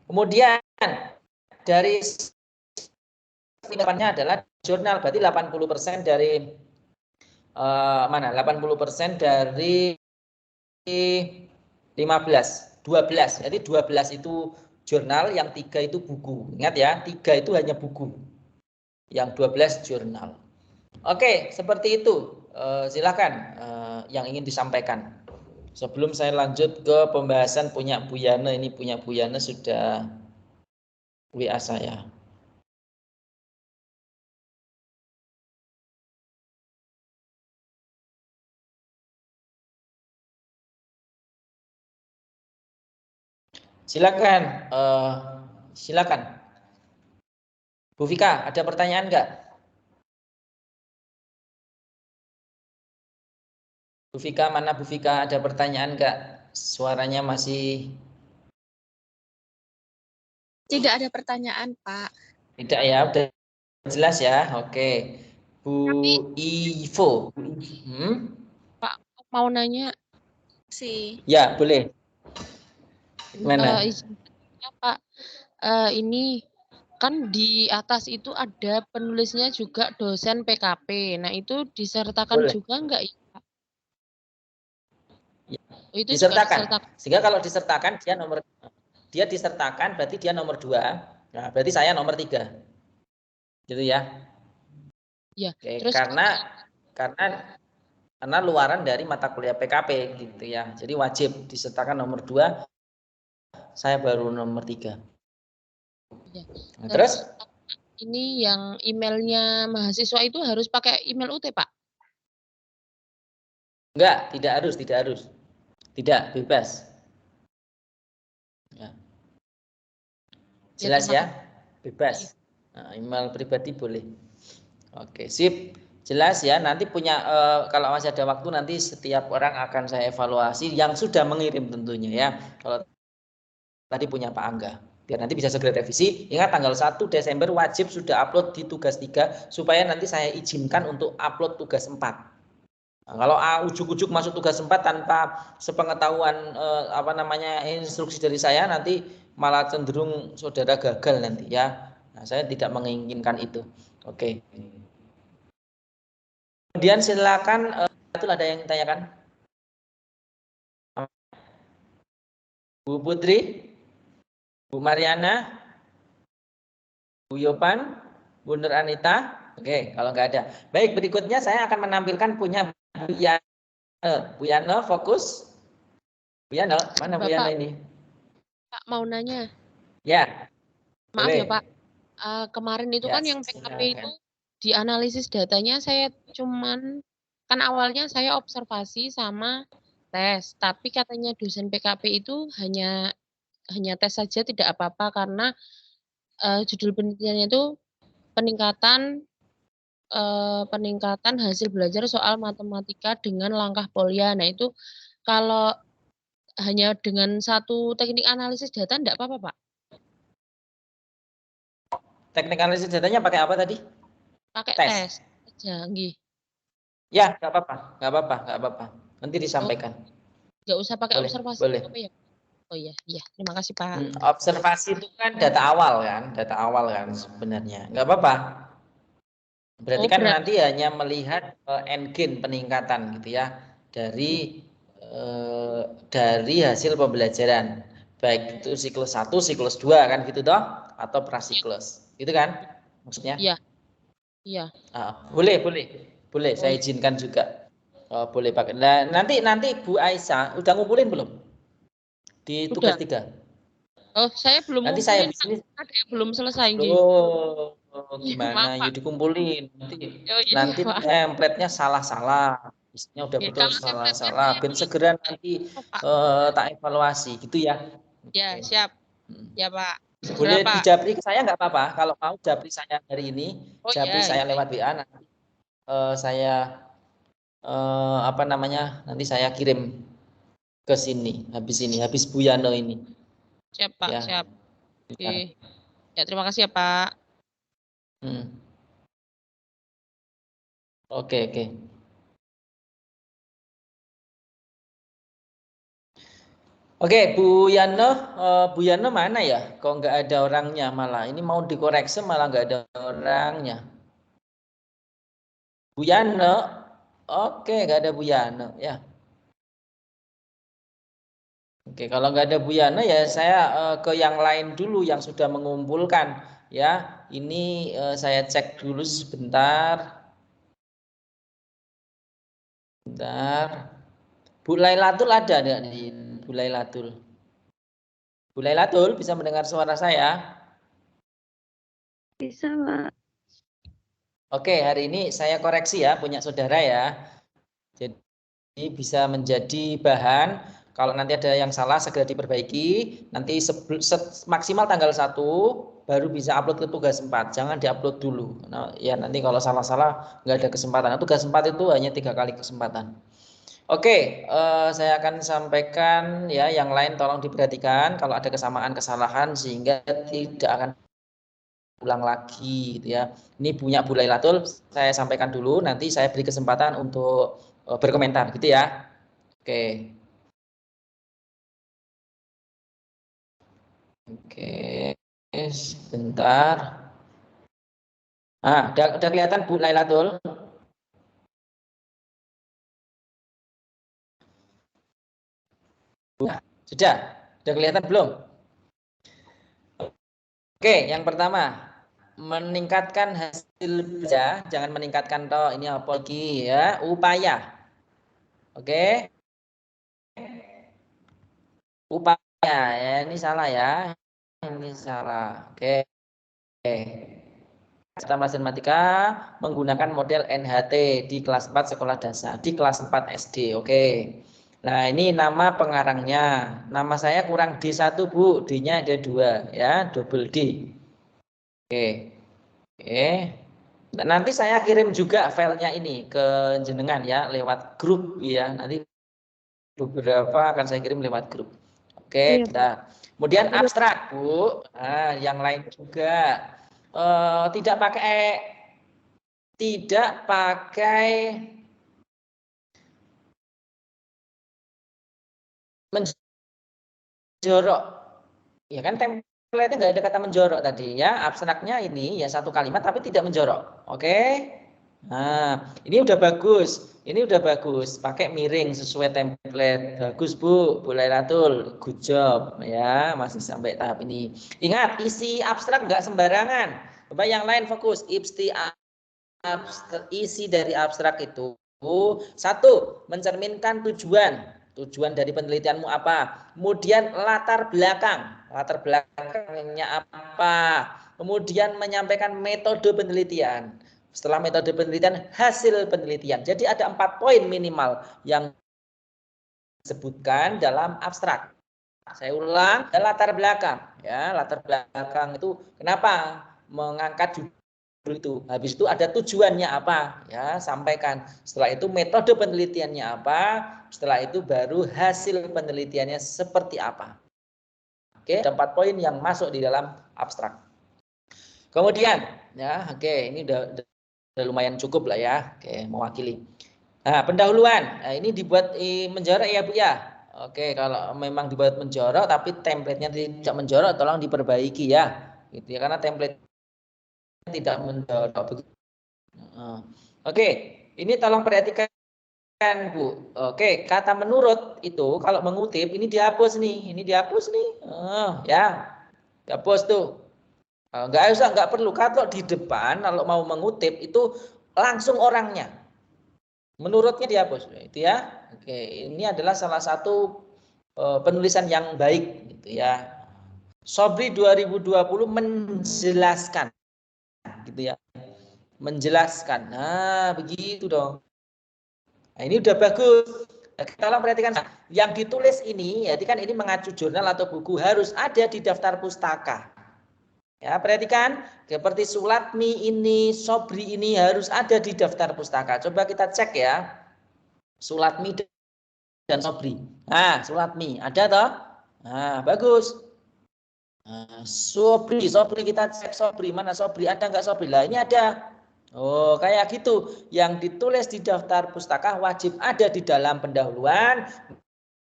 Kemudian dari depannya adalah jurnal, berarti 80% dari mana? 80% dari 15, 12. Jadi 12 itu jurnal, yang 3 itu buku. Ingat ya, 3 itu hanya buku. Yang 12 jurnal. Oke, seperti itu. Silakan yang ingin disampaikan. Sebelum saya lanjut ke pembahasan punya Bu Yana, ini punya Bu Yana sudah WA saya. Silakan, silakan. Bu Vika, ada pertanyaan enggak? Bu Vika, mana Bu Vika? Ada pertanyaan enggak? Suaranya masih... Tidak ada pertanyaan, Pak. Tidak ya, udah jelas ya. Oke. Bu Ivo. Pak, mau nanya sih. Ya, boleh. Gimana? Izinnya, Pak. Ini kan di atas itu ada penulisnya juga dosen PKP. Nah, itu disertakan Boleh. juga enggak ya, Pak? Oh, itu Disertakan. juga disertakan. Sehingga kalau disertakan dia disertakan berarti dia nomor 2. Nah, berarti saya nomor 3. Gitu ya. Ya, Oke, terus karena luaran dari mata kuliah PKP gitu ya. Jadi wajib disertakan nomor 2. Saya baru nomor 3. ya. Nah, terus ini yang emailnya mahasiswa itu harus pakai email UT, Pak? enggak, tidak harus. Tidak, bebas. Ya. Jelas ya? Bebas. Nah, email pribadi boleh. Oke, sip. Jelas ya, nanti punya kalau masih ada waktu nanti setiap orang akan saya evaluasi yang sudah mengirim tentunya ya. Kalau tadi punya Pak Angga, biar nanti bisa segera revisi. Ingat tanggal 1 Desember wajib sudah upload di tugas 3 supaya nanti saya izinkan untuk upload tugas 4. Nah, kalau ujuk-ujuk masuk tugas 4 tanpa sepengetahuan instruksi dari saya, nanti malah cenderung saudara gagal nanti ya. Nah, saya tidak menginginkan itu. Oke. Kemudian silakan itu ada yang ditanyakan. Bu Putri, Bu Mariana, Bu Yopan, Bu Nur Anita. Oke, kalau nggak ada. Baik, berikutnya saya akan menampilkan punya Bu Yana. Bu Yana, fokus. Bu Yana, mana Bu Yana ini? Pak, mau nanya. Ya. Maaf boleh. ya, Pak. Kemarin itu Ya, kan yang PKP itu silakan. dianalisis datanya saya kan awalnya saya observasi sama tes, tapi katanya dosen PKP itu hanya tes saja tidak apa-apa karena judul penelitiannya itu peningkatan hasil belajar soal matematika dengan langkah Polya. Nah, itu kalau hanya dengan satu teknik analisis data enggak apa-apa, Pak? Teknik analisis datanya pakai apa tadi? Pakai tes aja, nggih. Ya, nggak apa-apa. Nanti disampaikan. Nggak usah pakai observasi. Boleh. Apa ya? Oh iya. Terima kasih, Pak. Observasi itu kan data awal kan sebenarnya. Nggak apa-apa. Berarti kan nanti hanya melihat endgame peningkatan gitu ya dari hasil pembelajaran. Baik itu siklus 1, siklus 2 kan gitu toh atau prasiklus. Gitu kan maksudnya? Iya. Boleh saya izinkan juga. Boleh pakai. Nah, nanti Bu Aisyah udah ngumpulin belum? Di tugas 3. Oh, saya belum Nanti ngumpulin, saya ada yang belum selesai, nggih. Gimana? Maaf, Pak. Yuk dikumpulin. Nanti Pak. template-nya salah-salah. Isinya udah betul salah-salah. Ben segera nanti tak evaluasi gitu ya. Ya, siap. Ya, Pak. Boleh dijapri ke saya nggak apa-apa. Kalau mau japri saya hari ini, japri saya lewat WA nanti saya nanti saya kirim ke sini habis Bu Yano ini. Siap, Pak. Ya. Siap. Oke. Ya, terima kasih ya, Pak. Oke. Oke, Bu Yano mana ya? Kok nggak ada orangnya malah? Ini mau dikoreksi malah nggak ada orangnya. Bu Yano, oke, nggak ada Bu Yano ya. Oke, kalau nggak ada Bu Yana ya saya ke yang lain dulu yang sudah mengumpulkan ya. Ini saya cek dulu sebentar. Bentar. Bu Lailatul ada nggak nih? Bu Lailatul. Bu Lailatul bisa mendengar suara saya? Bisa, Pak. Oke, hari ini saya koreksi ya punya saudara ya. Jadi bisa menjadi bahan. Kalau nanti ada yang salah segera diperbaiki. Nanti maksimal tanggal 1 baru bisa upload ke tugas 4. Jangan diupload dulu. Nah, ya nanti kalau salah-salah nggak ada kesempatan. Nah, tugas 4 itu hanya 3 kali kesempatan. Oke, saya akan sampaikan ya yang lain tolong diperhatikan kalau ada kesamaan kesalahan sehingga tidak akan ulang lagi gitu ya. Ini punya Bu Lailatul, saya sampaikan dulu nanti saya beri kesempatan untuk berkomentar gitu ya. Oke. Oke, sebentar. Udah kelihatan Bu Lailatul? Sudah kelihatan belum? Oke, yang pertama meningkatkan hasil belajar, jangan meningkatkan toh. Ini apa lagi ya? Upaya. Oke. Upaya ya, ini salah ya. Ini salah. Oke. Serta matematika menggunakan model NHT di kelas 4 sekolah dasar, di kelas 4 SD. Oke. Nah, ini nama pengarangnya. Nama saya kurang D1, Bu. D-nya ada 2 ya, double D. Oke. Oke. Nah, nanti saya kirim juga filenya ini ke jenengan ya lewat grup ya. Nanti beberapa akan saya kirim lewat grup. Oke, kita. Kemudian abstrak, Bu. Nah, yang lain juga tidak pakai menjorok. Ya kan template-nya nggak ada kata menjorok tadi ya. Abstraknya ini ya satu kalimat tapi tidak menjorok. Oke. Nah, ini udah bagus. Ini udah bagus. Pakai miring sesuai template. Bagus, Bu. Bu Lailatul. Good job ya. Masih sampai tahap ini. Ingat, isi abstrak nggak sembarangan. Coba yang lain fokus. Isi dari abstrak itu satu, mencerminkan tujuan dari penelitianmu apa, kemudian latar belakangnya apa, kemudian menyampaikan metode penelitian, setelah metode penelitian hasil penelitian. Jadi ada 4 poin minimal yang disebutkan dalam abstrak. Saya ulang, latar belakang ya. Latar belakang itu kenapa mengangkat itu. Habis itu ada tujuannya apa ya, sampaikan. Setelah itu metode penelitiannya apa, setelah itu baru hasil penelitiannya seperti apa. Oke, ada 4 poin yang masuk di dalam abstrak. Kemudian ya, oke, ini udah lumayan cukup lah ya. Oke, mewakili. Nah, pendahuluan. Nah, ini dibuat menjorok ya, Bu ya. Oke, kalau memang dibuat menjorok tapi template-nya tidak menjorok tolong diperbaiki ya. Gitu ya, karena template tidak menjorok. Oke, ini tolong perhatikan Bu. Oke, kata menurut itu kalau mengutip ini dihapus nih, ya, dihapus tuh. Nggak perlu. Kalau di depan kalau mau mengutip itu langsung orangnya. Menurutnya dihapus, itu ya. Oke, ini adalah salah satu penulisan yang baik, gitu ya. Sobri 2020 menjelaskan, gitu ya. Menjelaskan. Nah, begitu dong. Nah, ini udah bagus. Nah, tolong perhatikan yang ditulis ini, ya kan ini mengacu jurnal atau buku harus ada di daftar pustaka. Ya, perhatikan seperti Sulatmi ini, Sobri ini harus ada di daftar pustaka. Coba kita cek ya. Sulatmi dan Sobri. Nah, Sulatmi ada toh? Nah, bagus. Nah, Sobri kita cek Sobri, mana Sobri, ada nggak Sobri? Lah ini ada. Oh, kayak gitu. Yang ditulis di daftar pustaka wajib ada di dalam pendahuluan,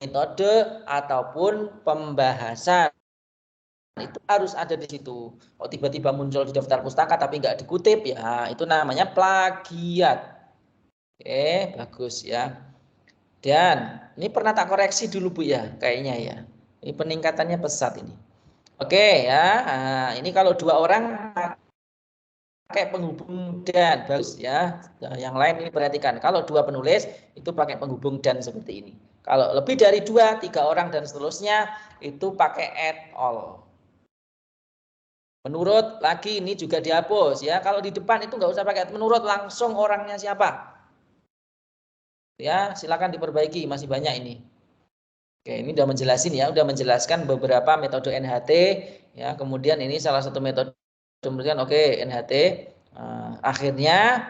metode ataupun pembahasan. Itu harus ada di situ. Kalau tiba-tiba muncul di daftar pustaka tapi nggak dikutip, ya itu namanya plagiat. Oke, bagus ya. Dan ini pernah tak koreksi dulu Bu ya, kayaknya ya. Ini peningkatannya pesat ini. Oke ya, nah, ini kalau 2 orang pakai penghubung dan, bagus ya. Nah, yang lain ini perhatikan, kalau 2 penulis itu pakai penghubung dan seperti ini. Kalau lebih dari 2, 3 orang dan seterusnya itu pakai add all. Menurut lagi ini juga dihapus ya. Kalau di depan itu nggak usah pakai menurut, langsung orangnya siapa. Ya, silakan diperbaiki, masih banyak ini. Oke, ini udah menjelasin ya, udah menjelaskan beberapa metode NHT ya. Kemudian ini salah satu metode, kemudian oke, NHT. Akhirnya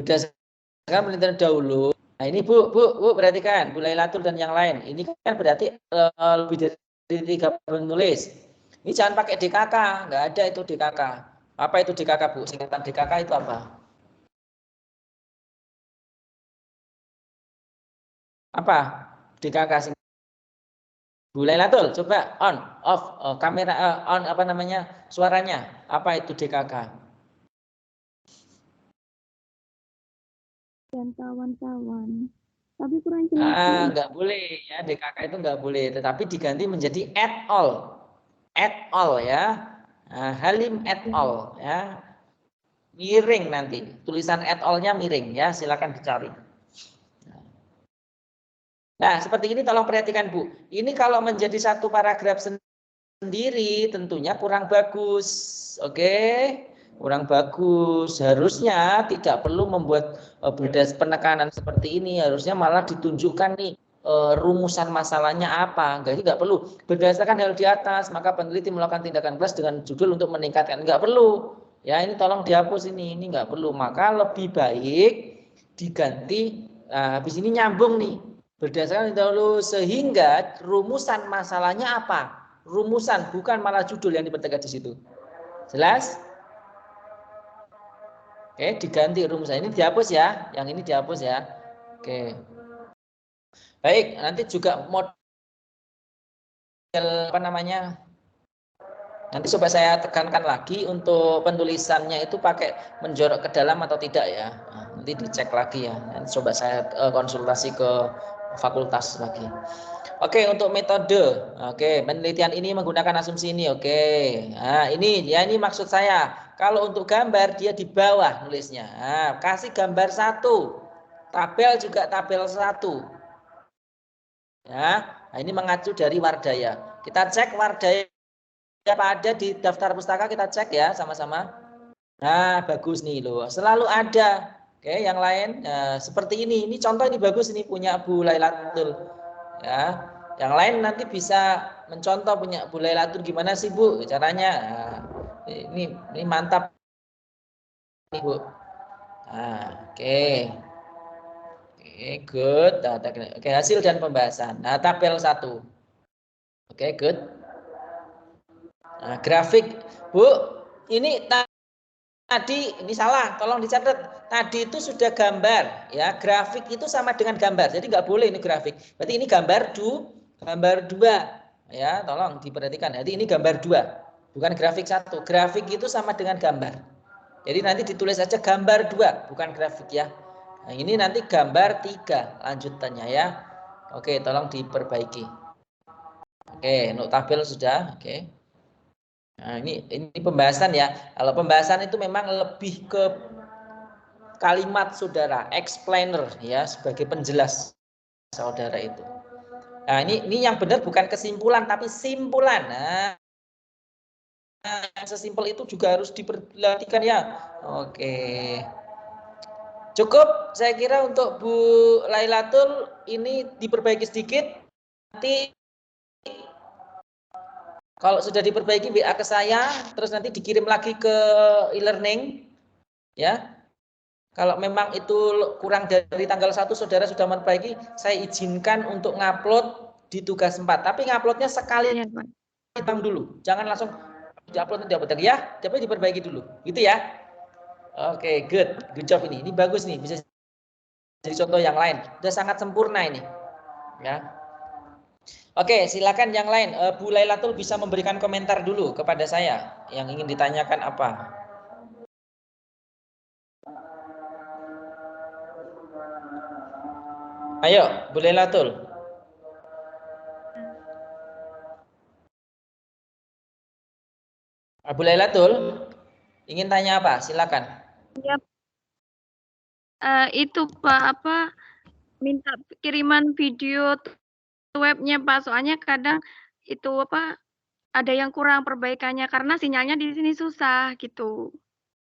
berdasarkan penelitian dahulu. Nah, ini Bu perhatikan, Bu Lailatul dan yang lain. Ini kan berarti lebih dari 3 penulis. Ini jangan pakai DKK, nggak ada itu DKK. Apa itu DKK Bu? Singkatan DKK itu apa? Apa? DKK singkatan. Bu Lailatul, coba on, off, kamera on, apa namanya, suaranya. Apa itu DKK? Dan kawan-kawan. Tapi kurang jelas. Nggak boleh ya, DKK itu nggak boleh, tetapi diganti menjadi add all. Add all ya. Halim add all ya. Miring nanti. Tulisan add all-nya miring ya, silakan dicari. Nah, seperti ini tolong perhatikan Bu. Ini kalau menjadi satu paragraf sendiri tentunya kurang bagus. Oke? Kurang bagus. Harusnya tidak perlu membuat penekanan seperti ini. Harusnya malah ditunjukkan nih rumusan masalahnya apa. Nggak perlu. Berdasarkan hal di atas, maka peneliti melakukan tindakan kelas dengan judul untuk meningkatkan. Nggak perlu. Ya, ini tolong dihapus ini. Ini nggak perlu. Maka lebih baik diganti. Habis ini nyambung nih. Berdasarkan dahulu, sehingga rumusan masalahnya apa? Rumusan, bukan malah judul yang dipertegas di situ. Jelas? Oke, diganti rumusan. Ini dihapus ya. Yang ini dihapus ya. Oke. Baik, nanti juga model apa namanya? Nanti coba saya tekankan lagi untuk penulisannya itu pakai menjorok ke dalam atau tidak ya. Nanti dicek lagi ya. Nanti coba saya konsultasi ke fakultas lagi. Oke, untuk metode. Oke, penelitian ini menggunakan asumsi ini. Oke. Nah, ini ya, ini maksud saya. Kalau untuk gambar dia di bawah nulisnya. Nah, kasih gambar 1. Tabel juga tabel 1. Ya, nah, ini mengacu dari Wardaya. Kita cek Wardaya apa ada di daftar pustaka, kita cek ya sama-sama. Nah, bagus nih loh. Selalu ada. Oke, yang lain seperti ini. Ini contoh ini bagus, ini punya Bu Lailatul. Ya, yang lain nanti bisa mencontoh punya Bu Lailatul gimana sih Bu caranya. Nah, ini mantap nih Bu. Nah, oke, good. Nah, oke, hasil dan pembahasan. Nah, tabel 1. Oke, good. Nah, grafik Bu, ini tadi ini salah, tolong dicatat. Tadi itu sudah gambar, ya. Grafik itu sama dengan gambar, jadi nggak boleh ini grafik. Berarti ini gambar 2, ya. Tolong diperhatikan. Jadi ini gambar 2, bukan grafik 1. Grafik itu sama dengan gambar. Jadi nanti ditulis saja gambar 2, bukan grafik ya. Nah, ini nanti gambar 3 lanjutannya ya. Oke, tolong diperbaiki. Oke, untuk tabel sudah. Oke. Nah, ini pembahasan ya. Kalau pembahasan itu memang lebih ke kalimat saudara, explainer ya, sebagai penjelas saudara itu. Nah, ini yang benar bukan kesimpulan tapi simpulan. Nah, yang sesimpel itu juga harus diperhatikan ya. Oke. Cukup saya kira untuk Bu Lailatul ini diperbaiki sedikit. Nanti kalau sudah diperbaiki WA ke saya, terus nanti dikirim lagi ke e-learning, ya. Kalau memang itu kurang dari tanggal 1 saudara sudah memperbaiki, saya izinkan untuk ngupload di tugas 4. Tapi nguploadnya sekali dulu, jangan langsung diupload ya, tapi diperbaiki dulu, gitu ya. Oke, good job ini bagus nih, bisa jadi contoh yang lain. Sudah sangat sempurna ini. Ya. Oke, silakan yang lain. Bu Lailatul bisa memberikan komentar dulu kepada saya yang ingin ditanyakan apa. Ayo, Bu Lailatul. Bu Lailatul ingin tanya apa? Silakan. Ya, itu Pak, apa minta kiriman video webnya Pak, soalnya kadang itu apa ada yang kurang perbaikannya karena sinyalnya di sini susah gitu.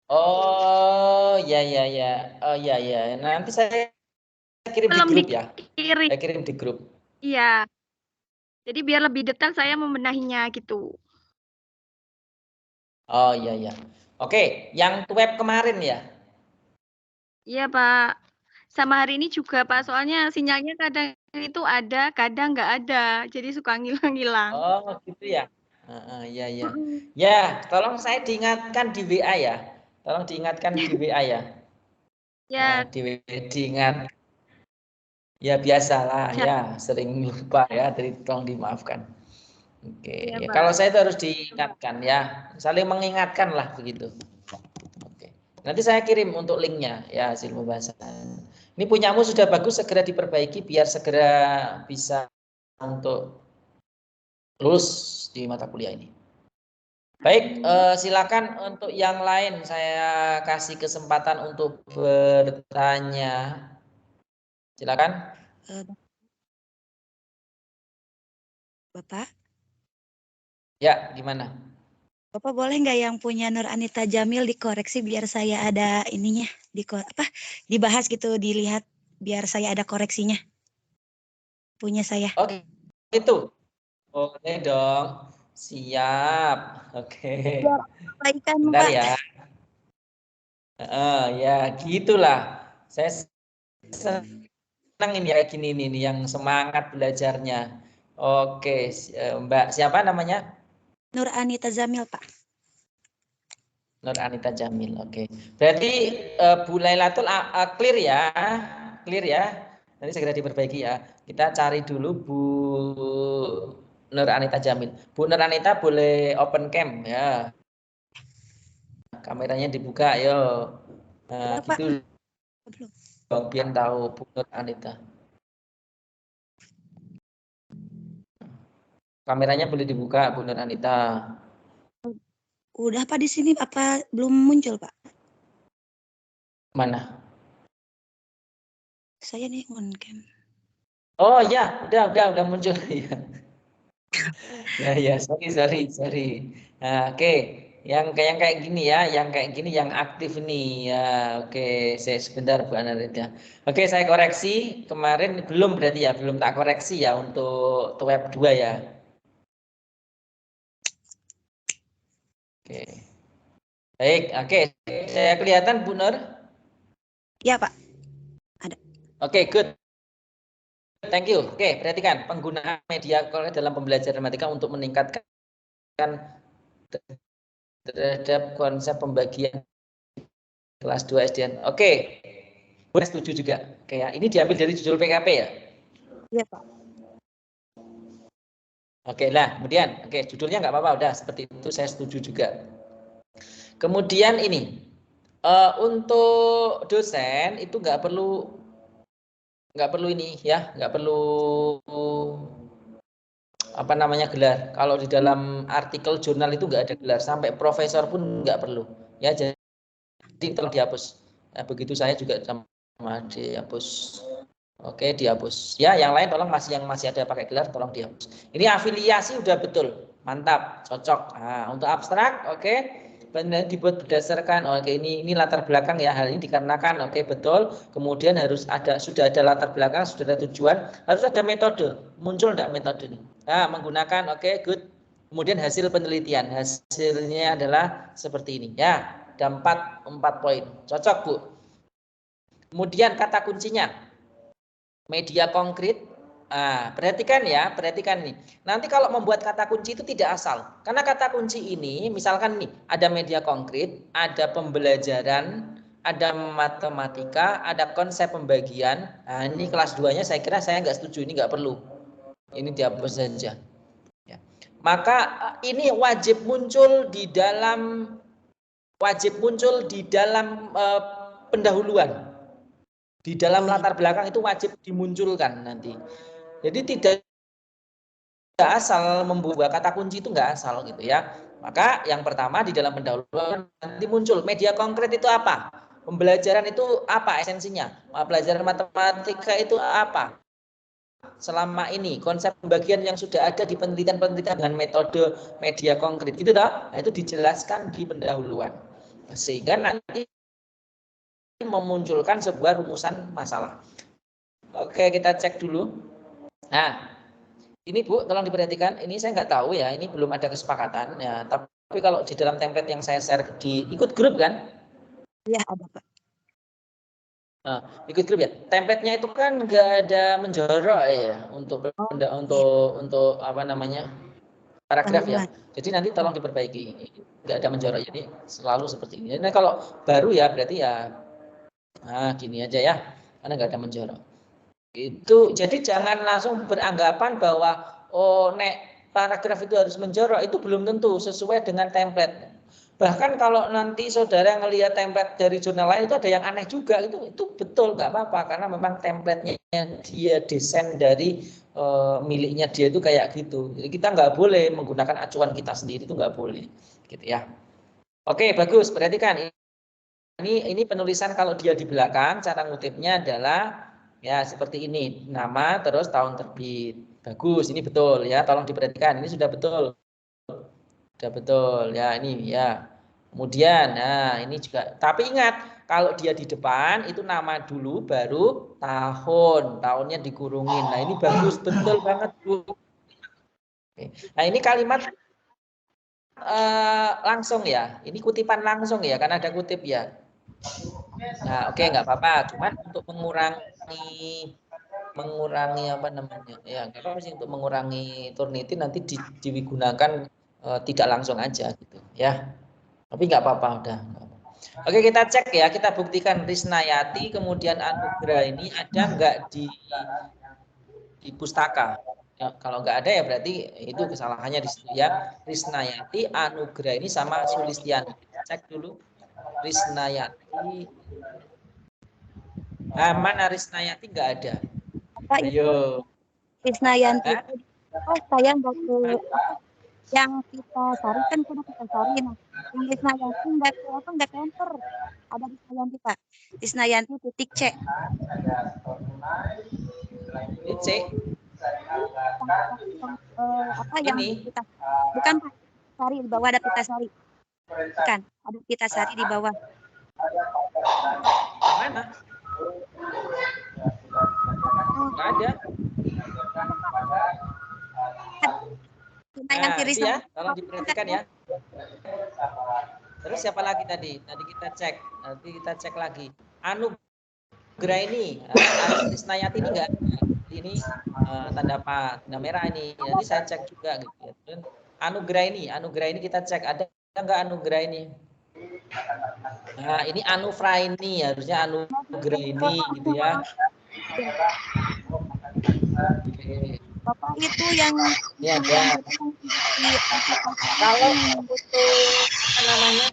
Oh, ya ya ya. Oh ya ya. Nanti saya kirim di Belum grup ya. dikirim. Saya kirim di grup. Iya. Jadi biar lebih detail saya membenahinya gitu. Oh iya ya. Oke, yang web kemarin ya. Iya Pak. Sama hari ini juga Pak, soalnya sinyalnya kadang itu ada, kadang nggak ada. Jadi suka ngilang-ngilang. Oh gitu ya. Ya ya. Ya, tolong saya diingatkan di WA ya. Tolong diingatkan di WA ya. Ya, Diingat. Ya biasalah ya, sering lupa ya, jadi tolong dimaafkan. Oke, iya, ya, Pak. kalau saya itu harus diingatkan ya, saling mengingatkan lah begitu. Oke, nanti saya kirim untuk linknya ya hasil pembahasan. Ini punyamu sudah bagus, segera diperbaiki biar segera bisa untuk lulus di mata kuliah ini. Baik, silakan untuk yang lain saya kasih kesempatan untuk bertanya. Silakan. Bapak, Ya, gimana? Bapak boleh nggak yang punya Nur Anita Jamil dikoreksi biar saya ada ininya, dibahas gitu, dilihat biar saya ada koreksinya. Punya saya. Oke, itu. Oke dong. Siap. Oke. Baikkan, Bentar Pak. ya. Ya, gitulah. Saya senang ini kayak gini nih yang semangat belajarnya. Oke, Mbak siapa namanya? Nur Anita Jamil, Pak. Nur Anita Jamil. Oke. Berarti Bu Lailatul clear ya. Clear ya. Nanti segera diperbaiki ya. Kita cari dulu Bu Nur Anita Jamil. Bu Nur Anita boleh open cam ya. Kameranya dibuka, ayo. Nah, Bapak. gitu dong, biar tahu Bu Nur Anita. Kameranya boleh dibuka, Bu Nur Anita. Udah Pak di sini, apa belum muncul Pak? Mana? Saya nih on cam. Oh ya, udah muncul ya. Ya, sorry. Nah, oke. Yang kayak gini ya, yang kayak gini yang aktif nih ya. Oke, saya sebentar Bu Anarita. Oke, saya koreksi kemarin belum berarti ya, belum tak koreksi ya untuk web 2 ya. Oke. Baik, oke. Saya kelihatan Bu Nur? Ya, Pak. Ada. Oke, good. Thank you. Oke, perhatikan penggunaan media dalam pembelajaran matematika untuk meningkatkan terhadap konsep pembagian kelas 2 SDN. Oke. Gue setuju juga. Oke ya, ini diambil dari judul PKP ya? Iya, Pak. Oke lah, kemudian judulnya nggak apa-apa, udah seperti itu saya setuju juga. Kemudian ini untuk dosen itu nggak perlu ini ya, nggak perlu apa namanya gelar. Kalau di dalam artikel jurnal itu nggak ada gelar, sampai profesor pun nggak perlu ya. Jadi tolong dihapus. Nah, begitu saya juga sama dihapus. Oke, dihapus. Ya, yang lain tolong yang masih ada pakai gelar tolong dihapus. Ini afiliasi udah betul. Mantap, cocok. Nah, untuk abstrak oke. Dibuat berdasarkan ini latar belakang ya, hal ini dikarenakan betul. Kemudian sudah ada latar belakang, sudah ada tujuan, harus ada metode. Muncul enggak metode ini? Nah, menggunakan good. Kemudian hasil penelitian. Hasilnya adalah seperti ini ya. Ada 4 poin. Cocok, Bu. Kemudian kata kuncinya media konkret. Perhatikan nih. Nanti kalau membuat kata kunci itu tidak asal. Karena kata kunci ini misalkan nih ada media konkret, ada pembelajaran, ada matematika, ada konsep pembagian. Nah, ini kelas 2-nya saya kira saya nggak setuju, ini nggak perlu. Ini dihapus saja. Ya. Maka ini wajib muncul di dalam pendahuluan. Di dalam latar belakang itu wajib dimunculkan nanti. Jadi tidak asal membuat kata kunci itu nggak asal gitu ya. Maka yang pertama di dalam pendahuluan nanti muncul media konkret itu apa? Pembelajaran itu apa esensinya? Pelajaran matematika itu apa? Selama ini konsep pembagian yang sudah ada di penelitian-penelitian dengan metode media konkret gitu toh, nah, itu dijelaskan di pendahuluan. Sehingga nanti memunculkan sebuah rumusan masalah. Oke, kita cek dulu. Nah, ini Bu, tolong diperhatikan. Ini saya nggak tahu ya, ini belum ada kesepakatan ya. Tapi kalau di dalam template yang saya share ikut grup kan? Iya, ada Pak. Nah, ikut grup ya. Template-nya itu kan nggak ada menjorok ya untuk apa namanya paragraf ya. Jadi nanti tolong diperbaiki. Nggak ada menjorok. Jadi selalu seperti ini. Nah kalau baru ya berarti ya, nah gini aja ya, karena nggak ada menjorok. Itu jadi jangan langsung beranggapan bahwa oh nek paragraf itu harus menjorok, itu belum tentu sesuai dengan template. Bahkan kalau nanti saudara ngelihat template dari jurnal lain itu ada yang aneh juga, itu betul nggak apa-apa karena memang template-nya dia desain dari miliknya dia itu kayak gitu. Jadi kita nggak boleh menggunakan acuan kita sendiri, itu nggak boleh, gitu ya. Oke, bagus. Perhatikan ini penulisan kalau dia di belakang, cara ngutipnya adalah ya seperti ini, nama terus tahun terbit. Bagus, ini betul ya. Tolong diperhatikan, ini sudah betul. Sudah betul ya, ini ya. Kemudian nah ini juga, tapi ingat kalau dia di depan itu nama dulu baru tahunnya dikurungin. Nah ini bagus, betul banget Bu. Oke. Nah ini kalimat langsung ya, ini kutipan langsung ya, karena ada kutip ya. Nah oke, nggak apa-apa, cuman untuk mengurangi apa namanya ya, nggak apa-apa sih, untuk mengurangi Turnitin nanti digunakan tidak langsung aja gitu ya, tapi nggak apa-apa udah. Oke, kita cek ya, kita buktikan Risnayati kemudian Anugrah ini ada nggak di pustaka ya, kalau nggak ada ya berarti itu kesalahannya di situ ya. Risnayati Anugrah ini sama Sulistiani, cek dulu Risnayati. Nah, mana Risnayati nggak ada. Pak, ayo Risnayanti. Oh, saya nggak ke yang kita sari kan sudah kita sari. Nah, yang Risnayanti nggak ke enter. Ada Risnayanti Pak. Risnayanti titik C. Ini C. Apa yang kita bukan Pak, sari di bawah ada pita sari. Bukan, ada pita sari di bawah. Mana? Nggak ada. Nah, itu ya, tolong diperhatikan ya. Terus siapa lagi tadi? Tadi kita cek, nanti kita cek lagi. Anugrah ini, Risnayati ini enggak ada. Ini tanda apa? Tanda merah ini. Nanti saya cek juga gitu ya. Dan Anugrah ini kita cek ada enggak Anugrah ini? Nah, ini Anufraini, harusnya Anugrah ini gitu ya. Oke. Bapak itu yang ya. Kalau untuk apa namanya?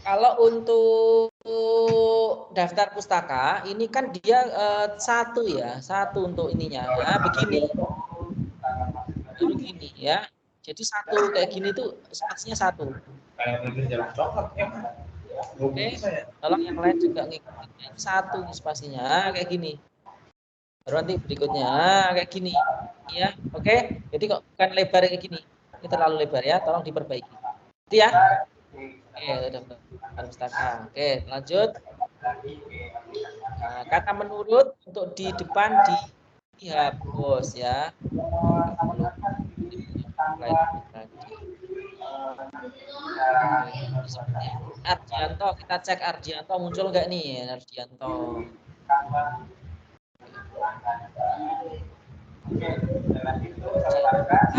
Kalau untuk daftar pustaka ini kan dia satu untuk ininya. Nah, begini ya. Jadi satu kayak gini tuh spasinya satu. Oke, tolong yang lain juga ngikutin satu spasinya kayak gini. Baru nanti berikutnya kayak gini ya. Oke, jadi kok bukan lebar kayak gini, ini terlalu lebar ya, tolong diperbaiki itu ya. Oke, udah pustaka. Oke, lanjut. Nah, kata menurut untuk di depan dihapus ya. Ardianto, kita cek Ardianto muncul nggak nih Ardianto.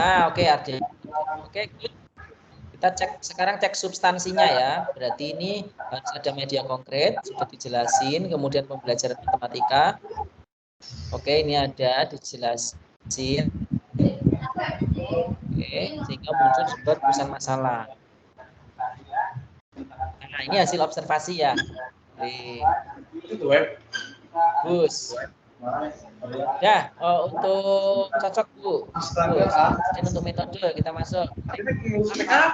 Nah, oke Ardianto. Oke, good. Kita cek sekarang, cek substansinya ya. Berarti ini harus ada media konkret, sudah dijelasin. Kemudian pembelajaran matematika. Oke, ini ada dijelasin. Oke, sehingga muncul sumber rumusan masalah. Nah, ini hasil observasi ya. Bagus. Ya, untuk cocok Bu. Dan untuk metode kita masuk.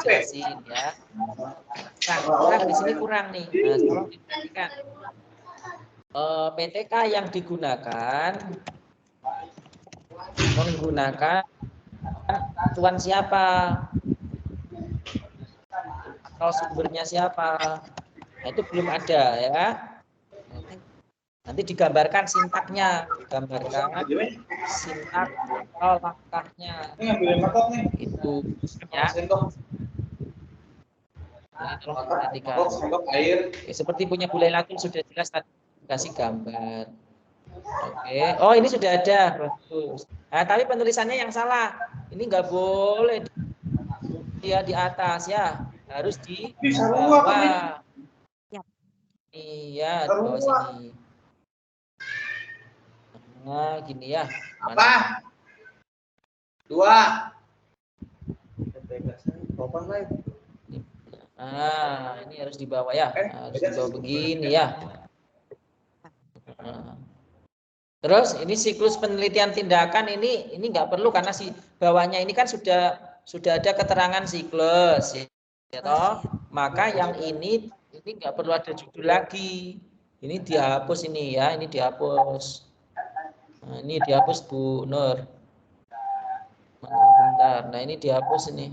Jelasin ya. Nah, kurang di sini kurang nih. Nah, tolong diperhatikan. PTK yang digunakan menggunakan tuan siapa? Atau sumbernya siapa? Nah, itu belum ada ya. Nanti digambarkan sintaknya, digambarkan sintak atau langkahnya. Itu ya. Seperti punya Bulai Latul sudah jelas tadi kasih gambar. Oke. Oh, ini sudah ada. Bagus. Nah, tapi penulisannya yang salah. Ini nggak boleh dia di atas ya. Harus di bawah. Iya, di bawah sini. Nah, gini ya. Apa? 2. Ah, ini harus dibawa ya. Harus dibawa begini ya. Nah. Terus ini siklus penelitian tindakan ini nggak perlu karena si bawahnya ini kan sudah ada keterangan siklus ya toh. Maka yang ini nggak perlu ada judul lagi. Ini dihapus ini ya, ini dihapus. Nah, ini dihapus Bu Nur. Bentar. Nah, ini dihapus ini.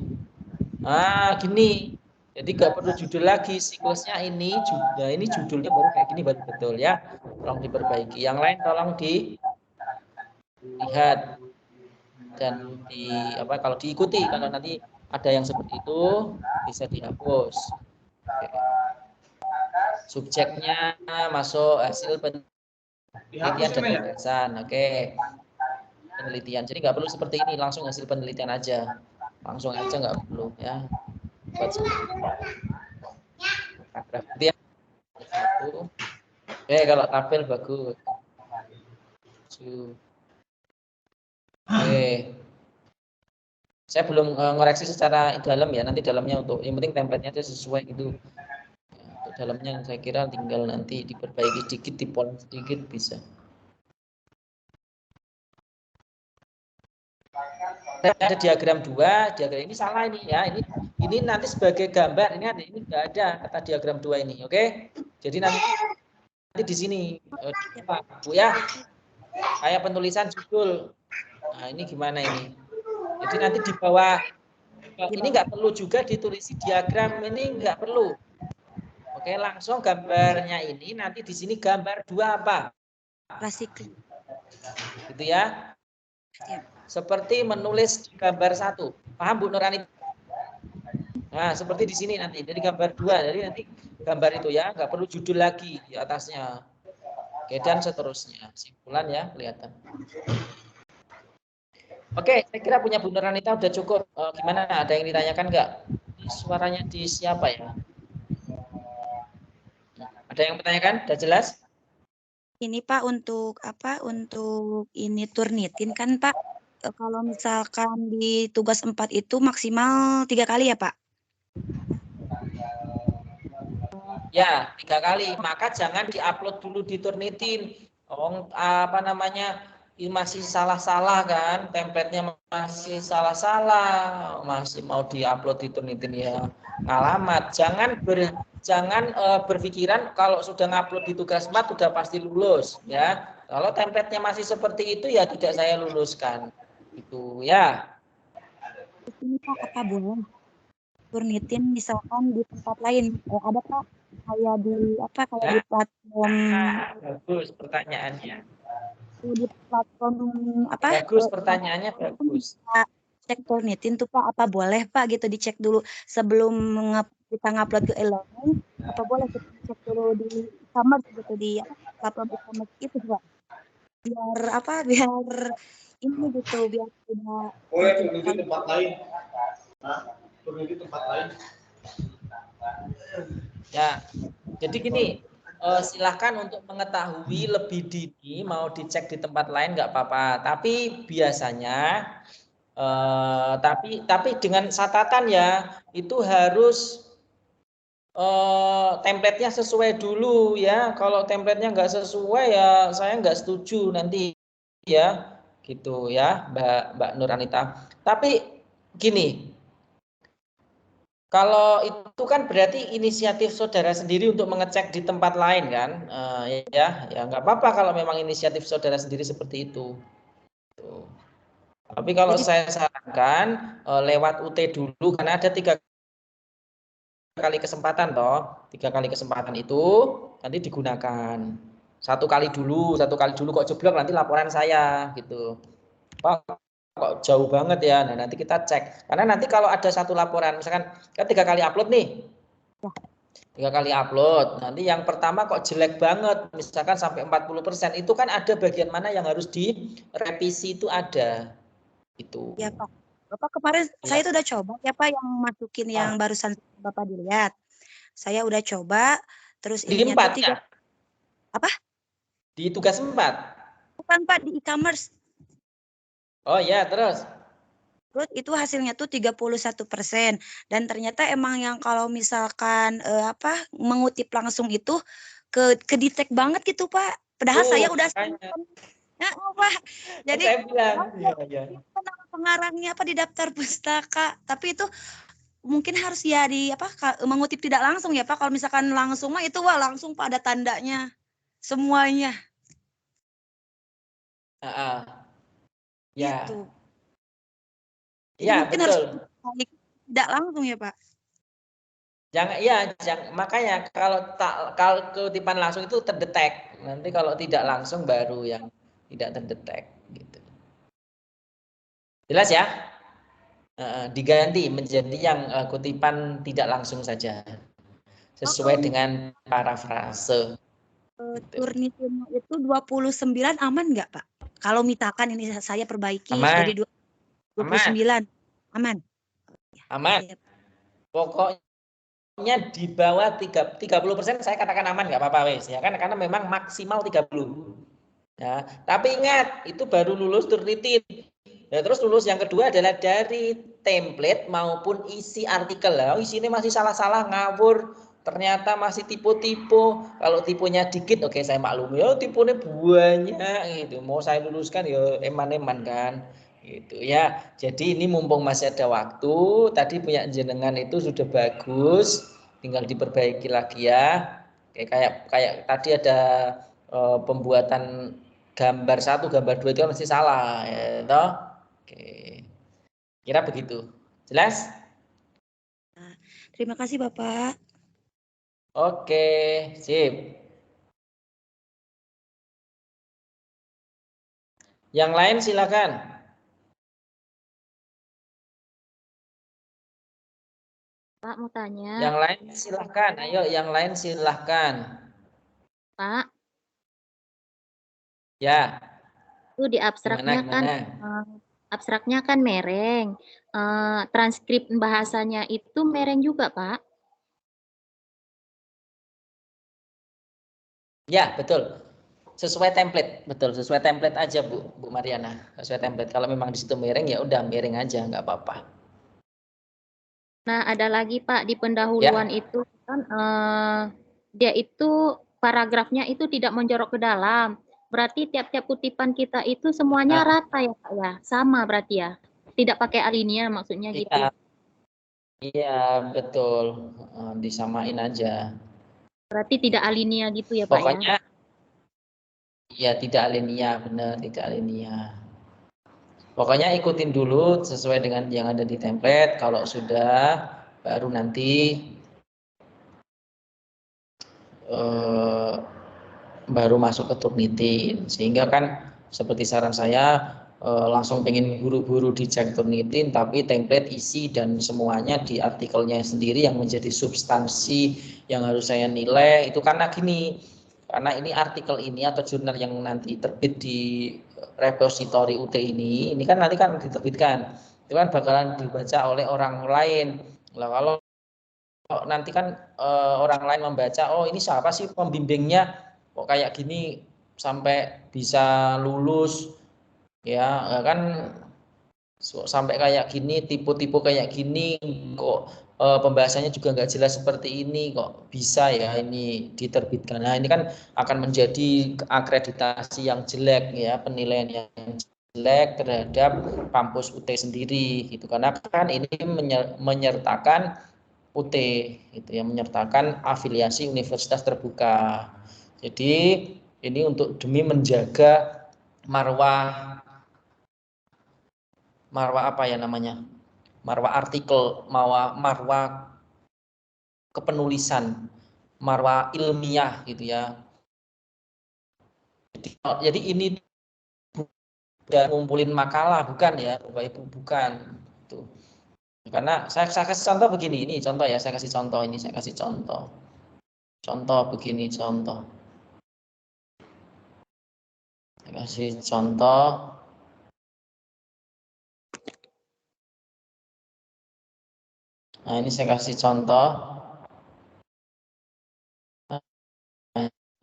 Ah, gini. Jadi nggak perlu judul lagi, siklusnya ini. Nah, ini judulnya baru kayak gini baru betul ya. Tolong diperbaiki. Yang lain tolong dilihat dan kalau diikuti. Kalau nanti ada yang seperti itu bisa dihapus. Oke. Subjeknya masuk hasil penelitian dan pembahasan. Oke. Penelitian. Jadi nggak perlu seperti ini, langsung hasil penelitian aja. Langsung aja nggak perlu ya. Ya. Satu. Oke, kalau tabel bagus. Oke. Saya belum ngoreksi secara dalam ya, nanti dalamnya untuk yang penting template-nya aja sesuai gitu. Ya, untuk dalamnya saya kira tinggal nanti diperbaiki sedikit, dipotong sedikit bisa. Ada diagram 2, diagram ini salah ini ya. Ini nanti sebagai gambar, ini enggak ada kata diagram 2 ini, oke? Jadi nanti di sini Bu ya. Kayak penulisan judul. Nah, ini gimana ini? Jadi nanti di bawah ini enggak perlu juga ditulis diagram, ini enggak perlu. Oke, langsung gambarnya ini nanti di sini gambar 2 apa? Klasik. Gitu ya. Seperti menulis di gambar 1. Paham Bu Nurani? Nah, seperti di sini nanti. Jadi gambar 2. Jadi nanti gambar itu ya, nggak perlu judul lagi di atasnya. Oke, dan seterusnya. Simpulan ya, kelihatan. Oke, saya kira punya Bu Nuranita udah cukup. Gimana? Ada yang ditanyakan nggak? Suaranya di siapa ya? Ada yang bertanyakan? Udah jelas? Ini Pak untuk apa? Untuk ini Turnitin kan Pak? Kalau misalkan di tugas 4 itu maksimal 3 kali ya Pak? Ya, 3 kali. Maka jangan diupload dulu di Turnitin. Ini masih salah-salah kan? Template-nya masih salah-salah. Masih mau diupload di Turnitin ya. Ngalamat. Jangan berpikiran kalau sudah ngupload di tugas 4 sudah pasti lulus ya. Kalau template-nya masih seperti itu ya tidak saya luluskan. Itu ya. Ini Pak, apa boleh Turnitin misalkan di tempat lain? Ada Pak kayak di di platform. Bagus pertanyaannya. Di platform Bagus pertanyaannya bagus. Cek Turnitin tuh Pak, apa boleh Pak gitu dicek dulu sebelum kita ngupload ke e-learning, apa boleh kita cek dulu di e-commerce gitu di platform e-commerce itu Pak? Biar ini gitu, biar tidak boleh di tempat lain. Ya, jadi gini, silahkan untuk mengetahui lebih dini mau dicek di tempat lain nggak apa-apa. Tapi biasanya, tapi dengan catatan ya, itu harus template-nya sesuai dulu ya. Kalau template-nya nggak sesuai ya, saya nggak setuju nanti ya, gitu ya, Mbak Nur Anita. Tapi gini. Kalau itu kan berarti inisiatif saudara sendiri untuk mengecek di tempat lain kan, ya nggak apa-apa kalau memang inisiatif saudara sendiri seperti itu. Tuh. Tapi kalau saya sarankan lewat UT dulu karena ada 3 kali kesempatan toh, 3 kali kesempatan itu nanti digunakan. 1 kali dulu kok jeblok nanti laporan saya gitu. Pak, kok jauh banget ya. Nah, nanti kita cek. Karena nanti kalau ada satu laporan, misalkan kan 3 kali upload nih. 3 kali upload. Nanti yang pertama kok jelek banget, misalkan sampai 40%, itu kan ada bagian mana yang harus direvisi itu ada. Itu. Ya, Pak. Bapak kemarin saya itu udah coba ya Pak yang masukin yang barusan Bapak dilihat. Saya udah coba terus di ininya 4 tuh 3 ya? Apa? Di tugas 4. Bukan Pak, di e-commerce. Oh ya, terus itu hasilnya tuh 31%. Dan ternyata emang yang kalau misalkan mengutip langsung itu ke detect banget gitu Pak. Padahal saya udah Pak. Jadi saya bilang, ya. pengarangnya di daftar pustaka. Tapi itu mungkin harus ya mengutip tidak langsung ya Pak. Kalau misalkan langsung mah itu langsung Pak ada tandanya semuanya. Ya. Gitu. Ya, mungkin betul. Harus tidak langsung ya Pak. Jangan, makanya kalau kutipan langsung itu terdetek. Nanti kalau tidak langsung baru yang tidak terdetek gitu. Jelas ya? Diganti menjadi yang kutipan tidak langsung saja. Sesuai dengan parafrase. Turnitinnya itu 29 aman nggak Pak? Kalau misalkan ini saya perbaiki aman. jadi 29. Aman. Aman. Pokoknya di bawah 30% saya katakan aman nggak apa-apa wes ya kan, karena memang maksimal 30. Ya, tapi ingat itu baru lulus Turnitin. Ya, terus lulus yang kedua adalah dari template maupun isi artikel. Lah, isinya masih salah-salah ngawur. Ternyata masih tipe-tipe. Kalau tipenya dikit, oke saya maklum. Ya tipenya banyak gitu. Mau saya luluskan ya eman-eman kan. Gitu ya. Jadi ini mumpung masih ada waktu. Tadi punya jenengan itu sudah bagus. Tinggal diperbaiki lagi ya. Kayak tadi ada pembuatan gambar 1, gambar 2 itu masih salah ya toh. Oke. Kira begitu. Jelas? Terima kasih Bapak. Oke, sip. Yang lain silakan. Pak mau tanya. Yang lain silakan. Ayo, yang lain silakan. Pak. Ya. Itu di abstraknya kan mereng. Transkrip bahasanya itu mereng juga, Pak? Ya, betul. Sesuai template, betul. Sesuai template aja, Bu Mariana. Sesuai template. Kalau memang di situ miring, ya udah miring aja, nggak apa-apa. Nah, ada lagi Pak di pendahuluan itu kan dia itu paragrafnya itu tidak menjorok ke dalam. Berarti tiap-tiap kutipan kita itu semuanya rata ya Pak ya, sama berarti ya. Tidak pakai alinea maksudnya gitu. Iya, betul. Disamain aja. Berarti tidak alinea gitu ya Pak Pokoknya, ya? Ya tidak alinea, benar tidak alinea. Pokoknya ikutin dulu sesuai dengan yang ada di template. Kalau sudah, baru nanti baru masuk ke Turnitin. Sehingga kan seperti saran saya, langsung pengen buru-buru dicek Turnitin, tapi template isi dan semuanya di artikelnya sendiri yang menjadi substansi yang harus saya nilai. Itu karena gini, karena ini artikel ini atau jurnal yang nanti terbit di repository UT ini kan nanti kan diterbitkan, itu kan bakalan dibaca oleh orang lain. Nah, kalau nanti kan orang lain membaca, oh ini siapa sih pembimbingnya kok kayak gini sampai bisa lulus, ya kan sampai kayak gini, tipe-tipe kayak gini, kok pembahasannya juga nggak jelas seperti ini, kok bisa ya ini diterbitkan. Nah ini kan akan menjadi akreditasi yang jelek ya, penilaian yang jelek terhadap kampus UT sendiri gitu, karena kan ini menyertakan UT gitu ya, menyertakan afiliasi universitas terbuka. Jadi ini untuk demi menjaga marwah apa ya namanya, marwah artikel, marwah kepenulisan, marwah ilmiah gitu ya. Jadi ini bukan ngumpulin makalah, bukan ya Bapak Ibu, bukan itu. Karena saya kasih contoh begini, ini contoh ya, saya kasih contoh ini, saya kasih contoh begini, contoh saya kasih contoh. Nah ini saya kasih contoh.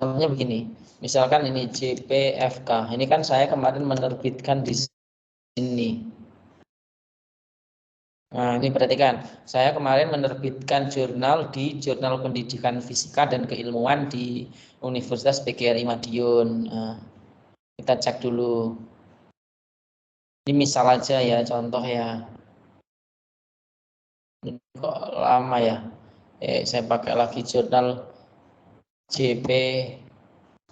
Contohnya begini, misalkan ini JPFK, ini kan saya kemarin menerbitkan di sini. Nah ini perhatikan, saya kemarin menerbitkan jurnal di Jurnal Pendidikan Fisika dan Keilmuan di Universitas PGRI Madiun. Nah, kita cek dulu. Ini misal aja ya, contoh ya. Ini kok lama ya? Saya pakai lagi jurnal JP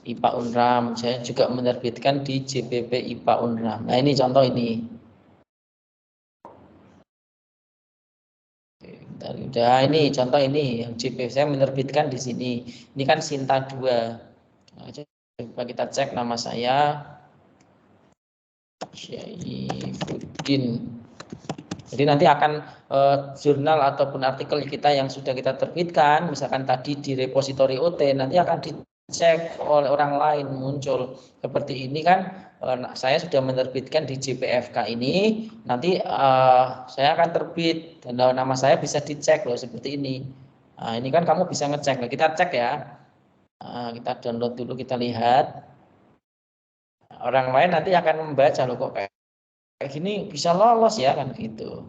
IPA Unram. Saya juga menerbitkan di JPP IPA Unram. Nah ini contoh ini. Udah ini contoh ini yang JP saya menerbitkan di sini. Ini kan Sinta 2. Nah, coba kita cek nama saya. Syaifuddin. Jadi nanti akan jurnal ataupun artikel kita yang sudah kita terbitkan, misalkan tadi di repositori OT, nanti akan dicek oleh orang lain, muncul seperti ini kan, saya sudah menerbitkan di JPFK ini, nanti saya akan terbit dan nama saya bisa dicek loh seperti ini. Nah, ini kan kamu bisa ngecek, nah, kita cek ya, kita download dulu, kita lihat. Orang lain nanti akan membaca loh kok kayak gini bisa lolos ya kan gitu.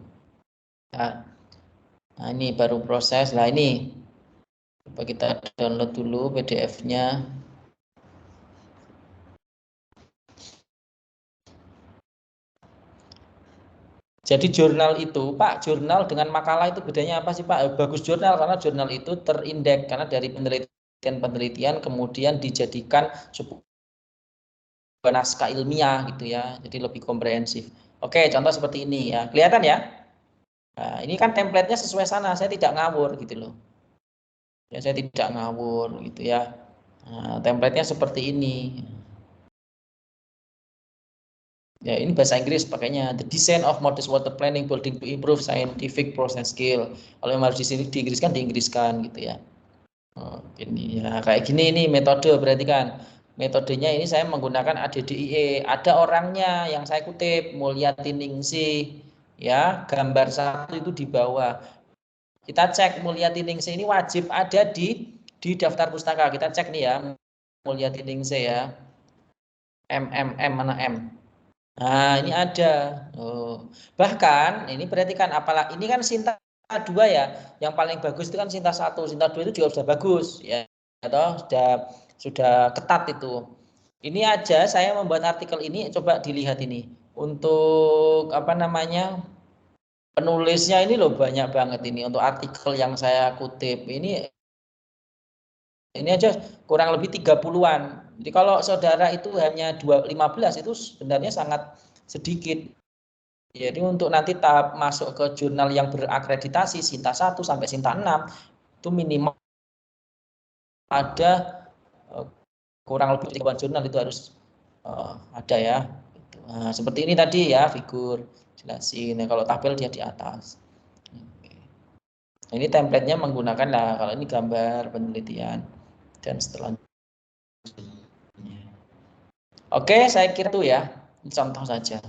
Nah ini baru proses. Nah ini coba kita download dulu PDF-nya. Jadi jurnal itu, Pak, jurnal dengan makalah itu bedanya apa sih, Pak? Bagus jurnal karena jurnal itu terindeks karena dari penelitian kemudian dijadikan sebuah naskah ilmiah gitu ya, jadi lebih komprehensif. Oke, contoh seperti ini ya, kelihatan ya? Nah, ini kan template-nya sesuai sana, saya tidak ngawur gitu loh. Ya, saya tidak ngawur gitu ya. Nah, template-nya seperti ini. Ya, ini bahasa Inggris pakainya the design of modest water planning building to improve scientific process skill. Kalau yang harus di sini diinggriskan gitu ya. Oh, ini ya kayak gini ini metode, berarti kan metodenya ini saya menggunakan ADDIE, ada orangnya yang saya kutip Mulyati Ningsih ya, gambar 1 itu di bawah. Kita cek Mulyati Ningsih ini wajib ada di daftar pustaka. Kita cek nih ya, Mulyati Ningsih ya, MMM mana M. Nah ini ada. Bahkan ini perhatikan, apalagi ini kan Sinta 2 ya, yang paling bagus itu kan Sinta 1, Sinta 2 itu juga sudah bagus ya, atau sudah ketat itu. Ini aja saya membuat artikel ini, coba dilihat ini untuk apa namanya, penulisnya ini loh banyak banget ini untuk artikel yang saya kutip ini aja kurang lebih 30-an. Jadi kalau saudara itu hanya 15 itu sebenarnya sangat sedikit. Jadi untuk nanti tahap masuk ke jurnal yang berakreditasi Sinta 1 sampai Sinta 6 itu minimal ada kurang lebih 3 jurnal itu harus ada ya. Nah, seperti ini tadi ya figur jelasin. Nah, kalau tabel dia di atas. Nah, ini template-nya menggunakan lah, kalau ini gambar penelitian dan setelah. Oke, saya kira itu ya, contoh saja.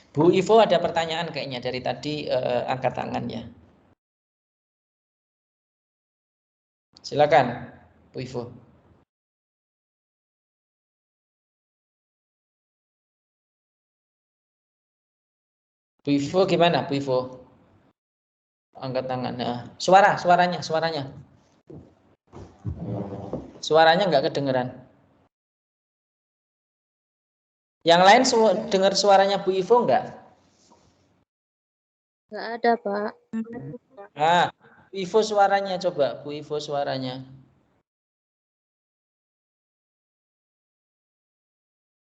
Bu Ivo ada pertanyaan kayaknya dari tadi angkat tangan ya. Silakan, Bu Ivo. Bu Ivo gimana, Bu Ivo? Angkat tangan. Nah, suaranya. Suaranya nggak kedengeran. Yang lain dengar suaranya Bu Ivo nggak? Nggak ada, Pak. Nah, Bu Ivo suaranya coba, Bu Ivo suaranya.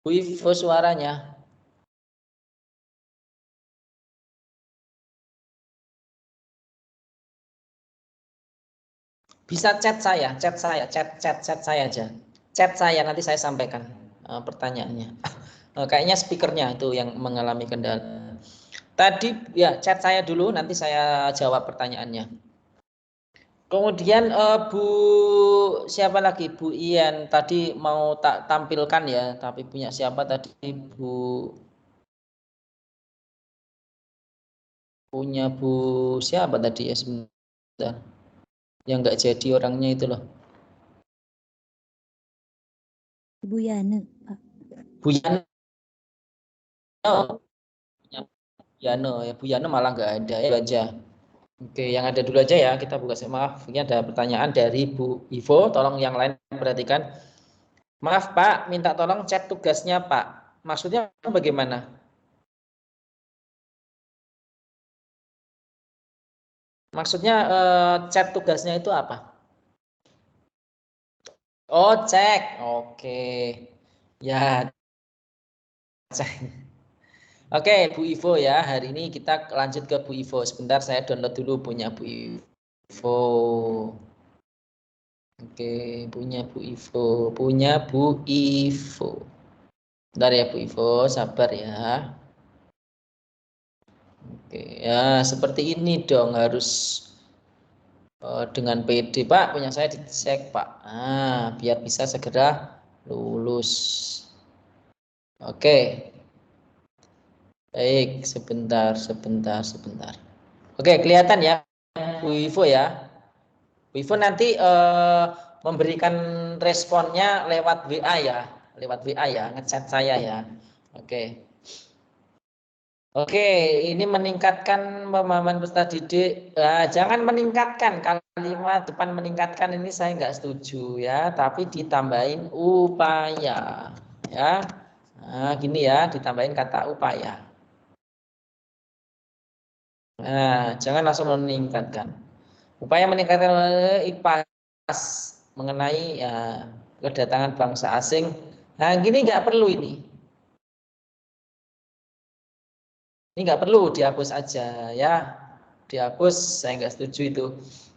Bu Ivo suaranya. Bisa chat saya aja. Chat saya nanti saya sampaikan pertanyaannya. Kayaknya speakernya itu yang mengalami kendala. Tadi ya chat saya dulu, nanti saya jawab pertanyaannya. Kemudian Bu siapa lagi? Bu Ian tadi mau tak tampilkan ya, tapi punya siapa tadi? Punya Bu siapa tadi ya, sebentar. Yang nggak jadi orangnya itu loh. Bu Yana, Pak. Bu Yana. Yano ya, Bu Yano malah nggak ada ya aja. Oke, yang ada dulu aja ya, kita buka. Maaf, ini ada pertanyaan dari Bu Ivo, tolong yang lain perhatikan. Maaf Pak, minta tolong chat tugasnya Pak. Maksudnya bagaimana? Maksudnya chat tugasnya itu apa? Oh, cek. Oke. Ya, cek. Oke, Bu Ivo ya. Hari ini kita lanjut ke Bu Ivo. Sebentar saya download dulu punya Bu Ivo. Oke, punya Bu Ivo. Bentar ya Bu Ivo, sabar ya. Oke, ya seperti ini dong harus dengan PD Pak. Punya saya dicek Pak. Biar bisa segera lulus. Oke. Baik, sebentar. Oke, kelihatan ya Bu Ivo ya. Bu Ivo nanti memberikan responnya lewat WA ya. Ngechat saya ya. Oke. Oke, ini meningkatkan pemahaman peserta didik. Jangan meningkatkan, kalimat depan meningkatkan ini saya nggak setuju ya, tapi ditambahin upaya ya. Nah, gini ya, ditambahin kata upaya. Nah, jangan langsung meningkatkan. Upaya meningkatkan IPAS mengenai ya, kedatangan bangsa asing. Nah, gini nggak perlu ini. Ini nggak perlu dihapus aja ya, dihapus saya nggak setuju itu.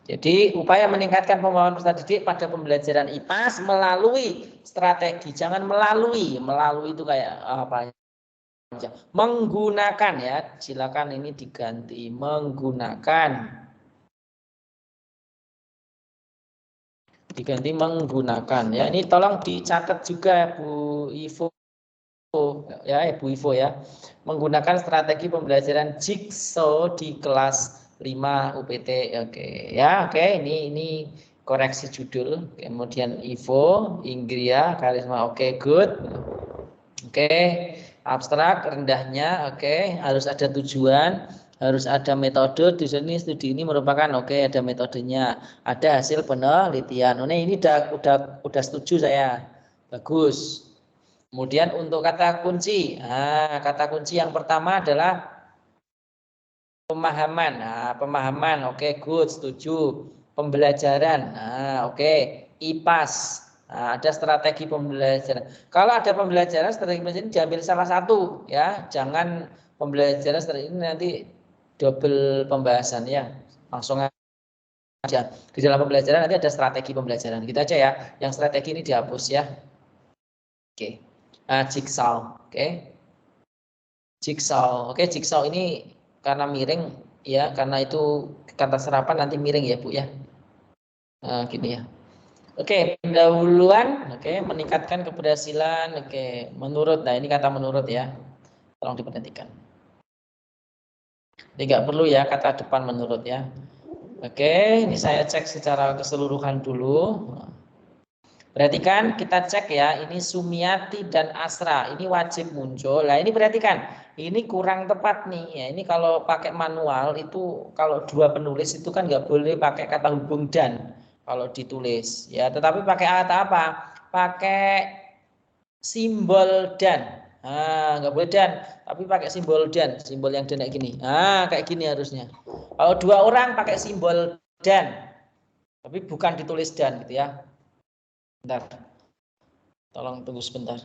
Jadi upaya meningkatkan pemahaman peserta didik pada pembelajaran IPAS melalui strategi, jangan melalui itu kayak apa aja. Menggunakan ya, silakan ini diganti menggunakan. Diganti menggunakan ya. Ini tolong dicatat juga Bu Ivo ya, Bu Ivo ya. Menggunakan strategi pembelajaran Jigsaw di kelas 5 UPT. Oke ya, oke ini koreksi judul. Kemudian Ivo, Inggria, Karisma. Oke, good. Oke, abstrak rendahnya. Oke, harus ada tujuan, harus ada metode. Di sini studi ini merupakan ada metodenya, ada hasil penelitian. Ini udah setuju saya. Bagus. Kemudian untuk kata kunci, kata kunci yang pertama adalah pemahaman. Pemahaman, oke, good, setuju. Pembelajaran, oke, IPAS. Ada strategi pembelajaran. Kalau ada pembelajaran, strategi pembelajaran diambil salah satu, ya. Jangan pembelajaran strategi ini nanti double pembahasan ya. Langsung aja. Di dalam pembelajaran nanti ada strategi pembelajaran. Gitu aja ya. Yang strategi ini dihapus ya. Oke. Jigsaw, oke. Jigsaw, oke, jigsaw ini karena miring ya, karena itu kata serapan nanti miring ya Bu ya. Gini ya. Oke, pendahuluan, oke, meningkatkan keberhasilan, oke, menurut, nah ini kata menurut ya, tolong diperhatikan. Ini nggak perlu ya kata depan menurut ya. Oke, ini saya cek secara keseluruhan dulu. Perhatikan, kita cek ya, ini Sumiati dan Asra, ini wajib muncul. Nah ini perhatikan, ini kurang tepat nih. Ya, ini kalau pakai manual itu, kalau dua penulis itu kan nggak boleh pakai kata hubung dan kalau ditulis. Ya, tetapi pakai kata apa? Pakai simbol dan. Nah, nggak boleh dan, tapi pakai simbol dan, simbol yang dan kayak gini. Nah, kayak gini harusnya. Kalau dua orang pakai simbol dan, tapi bukan ditulis dan gitu ya. Bentar, tolong tunggu sebentar.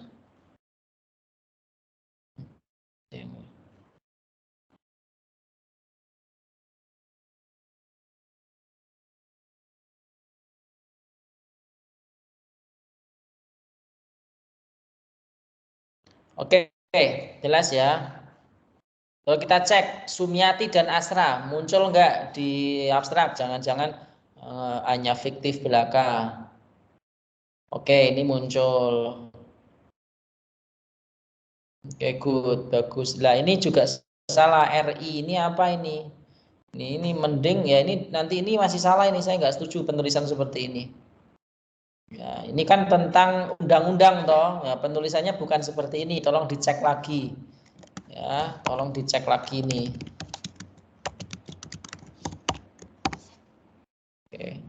Oke, jelas ya. Kalau kita cek Sumiati dan Asra muncul nggak di abstrak? Jangan-jangan hanya fiktif belaka. Oke, ini muncul. Oke, good, bagus. Lah ini juga salah, RI ini apa ini? Ini mending ya, ini nanti ini masih salah ini, saya nggak setuju penulisan seperti ini. Ya, ini kan tentang undang-undang toh. Ya, penulisannya bukan seperti ini, tolong dicek lagi. Ya, tolong dicek lagi nih. Oke.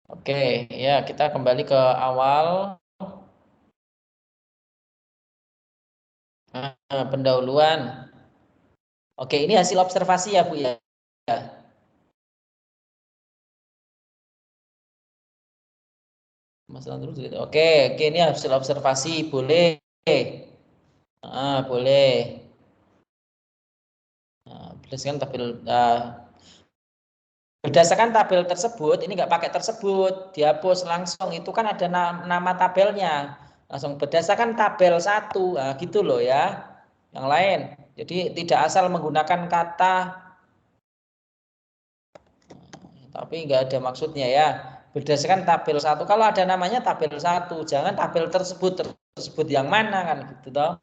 Oke, ya kita kembali ke awal. Pendahuluan. Oke, ini hasil observasi ya Bu ya. Masalah terus. Oke, ini hasil observasi, boleh. Boleh. Berdasarkan tabel. Berdasarkan tabel tersebut, ini nggak pakai tersebut, dihapus langsung. Itu kan ada nama tabelnya. Langsung berdasarkan tabel 1, nah, gitu loh ya. Yang lain. Jadi tidak asal menggunakan kata, tapi nggak ada maksudnya ya. Berdasarkan tabel 1. Kalau ada namanya tabel 1, jangan tabel tersebut yang mana kan gitu toh.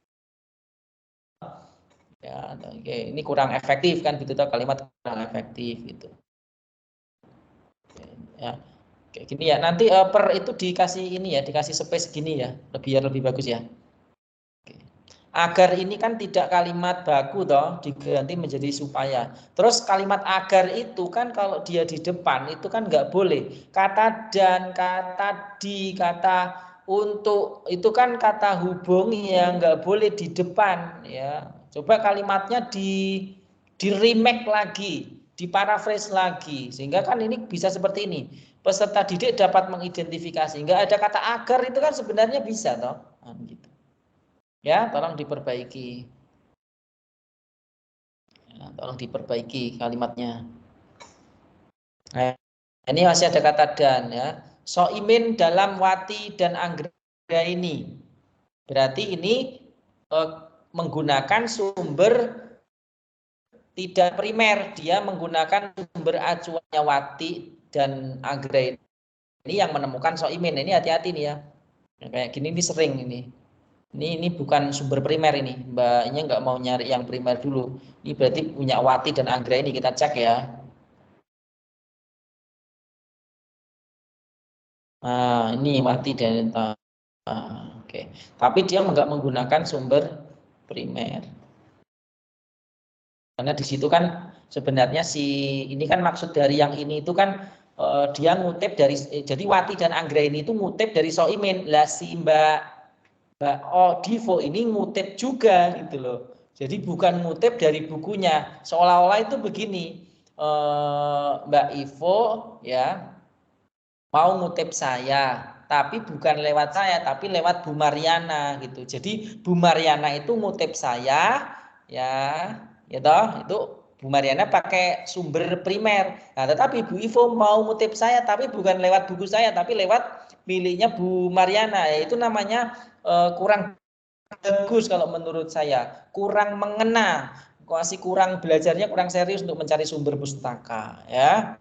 Ya, oke, ini kurang efektif kan gitu toh, kalimat kurang efektif gitu. Ya. Kayak gini ya. Nanti per itu dikasih ini ya, dikasih space gini ya, biar lebih bagus ya. Agar ini kan tidak kalimat baku toh, diganti menjadi supaya. Terus kalimat agar itu kan kalau dia di depan itu kan nggak boleh. Kata dan, kata di, kata untuk itu kan kata hubung yang nggak boleh di depan ya. Coba kalimatnya di remake lagi, diparaphrase lagi, sehingga kan ini bisa seperti ini. Peserta didik dapat mengidentifikasi. Nggak ada kata agar itu kan sebenarnya bisa toh. Nah, gitu. Ya, tolong diperbaiki. Ya, tolong diperbaiki kalimatnya. Nah, ini masih ada kata dan ya. Soimin dalam Wati dan Anggra ini. Berarti ini menggunakan sumber tidak primer. Dia menggunakan sumber acuannya Wati dan Anggra ini yang menemukan Soimin. Ini hati-hati nih ya. Kayak gini ini sering ini. Ini bukan sumber primer ini, mbaknya nggak mau nyari yang primer dulu. Ini berarti punya Wati dan Anggra ini, kita cek ya. Nah, ini Wati dan oke. Tapi dia nggak menggunakan sumber primer. Karena di situ kan sebenarnya ini kan maksud dari yang ini itu kan dia ngutip dari, jadi Wati dan Anggra ini itu ngutip dari Soimin. Lah si Mbak Divo ini ngutip juga gitu loh. Jadi bukan ngutip dari bukunya. Seolah-olah itu begini, Mbak Ivo ya mau ngutip saya, tapi bukan lewat saya, tapi lewat Bu Mariana gitu. Jadi Bu Mariana itu ngutip saya ya, itu Bu Mariana pakai sumber primer. Nah, tetapi Bu Ivo mau ngutip saya, tapi bukan lewat buku saya, tapi lewat miliknya Bu Mariana. Itu namanya kurang bagus kalau menurut saya, kurang mengena, masih kurang belajarnya, kurang serius untuk mencari sumber pustaka ya.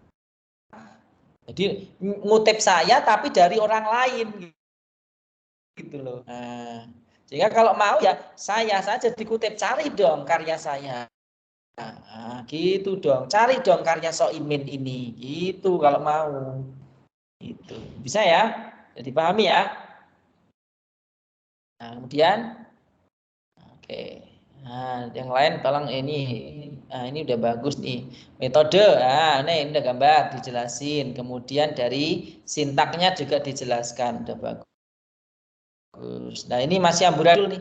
Jadi ngutip saya tapi dari orang lain gitu loh. Nah, sehingga kalau mau ya saya saja dikutip, cari dong karya saya. Nah, gitu dong. Cari dong karya Soimin ini. Gitu kalau mau. Itu bisa ya? Jadi pahami ya? Nah, kemudian oke. Nah, yang lain tolong ini. Nah, ini udah bagus nih. Metode. Nah, ini udah gambar dijelasin. Kemudian dari sintaknya juga dijelaskan. Udah bagus. Nah, ini masih amburadul nih.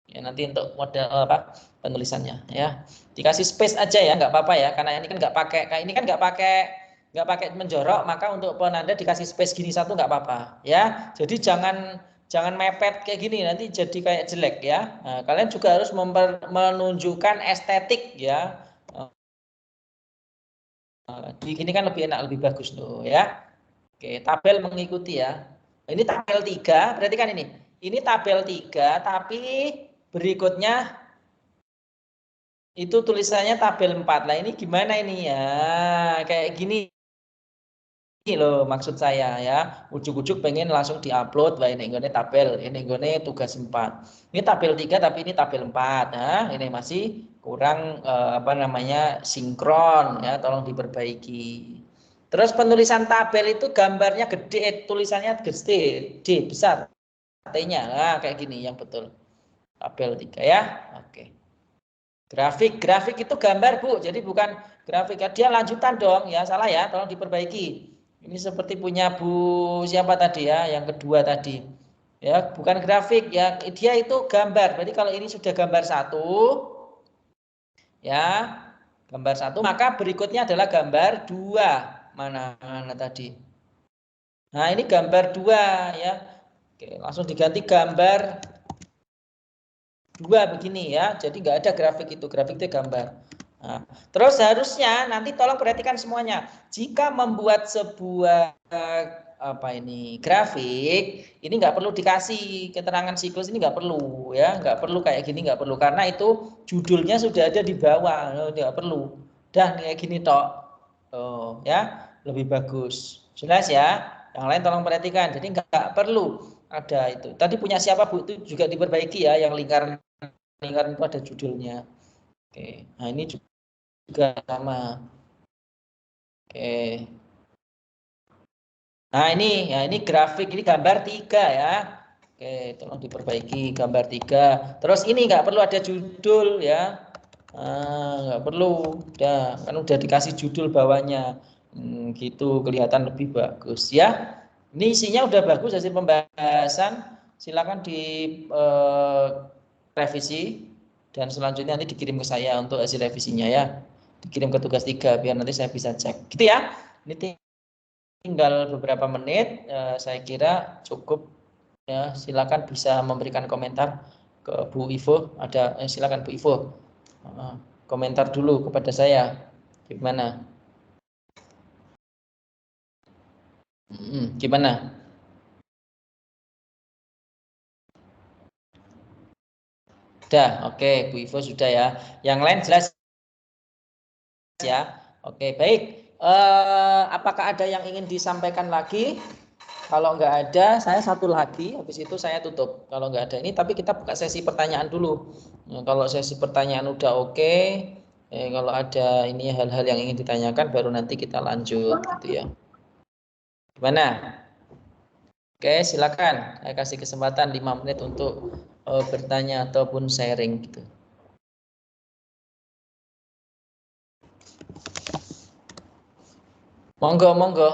Ya, nanti untuk model apa penulisannya ya. Dikasih space aja ya, nggak apa-apa ya. Karena ini kan nggak pakai kayak ini kan nggak pakai menjorok, maka untuk penanda dikasih space gini satu nggak apa-apa ya. Jadi jangan mepet kayak gini, nanti jadi kayak jelek ya. Nah, kalian juga harus menunjukkan estetik ya. Di gini kan lebih enak, lebih bagus tuh ya. Oke, tabel mengikuti ya. Ini tabel 3, berarti kan ini. Ini tabel 3, tapi berikutnya itu tulisannya tabel 4. Lah ini gimana ini ya? Kayak gini loh maksud saya ya. Ujuk-ujuk pengen langsung diupload. Wah, ini nggone tabel, ini nggone tugas 4. Ini tabel 3 tapi ini tabel 4. Nah, ini masih kurang apa namanya sinkron ya, tolong diperbaiki. Terus penulisan tabel itu gambarnya gede, tulisannya gede, D besar. T-nya. Nah, kayak gini yang betul. Tabel 3 ya. Oke. Grafik itu gambar, Bu. Jadi bukan grafik. Dia lanjutan dong ya, salah ya, tolong diperbaiki. Ini seperti punya Bu siapa tadi ya, yang kedua tadi. Ya, bukan grafik ya. Dia itu gambar. Berarti kalau ini sudah gambar 1 ya, gambar 1, maka berikutnya adalah gambar 2. Mana tadi? Nah, ini gambar 2 ya. Oke, langsung diganti gambar 2 begini ya. Jadi nggak ada grafik itu gambar. Nah, terus harusnya nanti tolong perhatikan semuanya. Jika membuat sebuah grafik, ini nggak perlu dikasih keterangan siklus, ini nggak perlu ya, nggak perlu kayak gini, nggak perlu karena itu judulnya sudah ada di bawah, nggak perlu. Dan kayak gini tok, ya lebih bagus. Jelas ya. Yang lain tolong perhatikan. Jadi nggak perlu ada itu. Tadi punya siapa Bu itu juga diperbaiki ya, yang lingkaran itu ada judulnya. Oke, nah ini juga sama. Oke. Nah ini grafik, ini gambar 3 ya. Oke, tolong diperbaiki gambar 3. Terus ini nggak perlu ada judul ya. Nggak perlu, kan udah dikasih judul bawahnya. Gitu kelihatan lebih bagus ya. Ini isinya udah bagus hasil pembahasan. Silakan di revisi dan selanjutnya nanti dikirim ke saya untuk hasil revisinya ya. Dikirim ke tugas 3 biar nanti saya bisa cek. Gitu ya. Ini tinggal beberapa menit, saya kira cukup ya. Silakan bisa memberikan komentar ke Bu Ivo. Silakan Bu Ivo, komentar dulu kepada saya gimana? Gimana? Sudah, oke, Bu Ivo sudah ya. Yang lain jelas ya. Oke, baik. Apakah ada yang ingin disampaikan lagi? Kalau nggak ada, saya satu lagi, habis itu saya tutup. Kalau nggak ada ini, tapi kita buka sesi pertanyaan dulu. Kalau sesi pertanyaan udah oke, kalau ada ini hal-hal yang ingin ditanyakan, baru nanti kita lanjut, gitu ya. Gimana? Oke, silakan. Saya kasih kesempatan 5 menit untuk bertanya ataupun sharing, gitu. Monggo, monggo.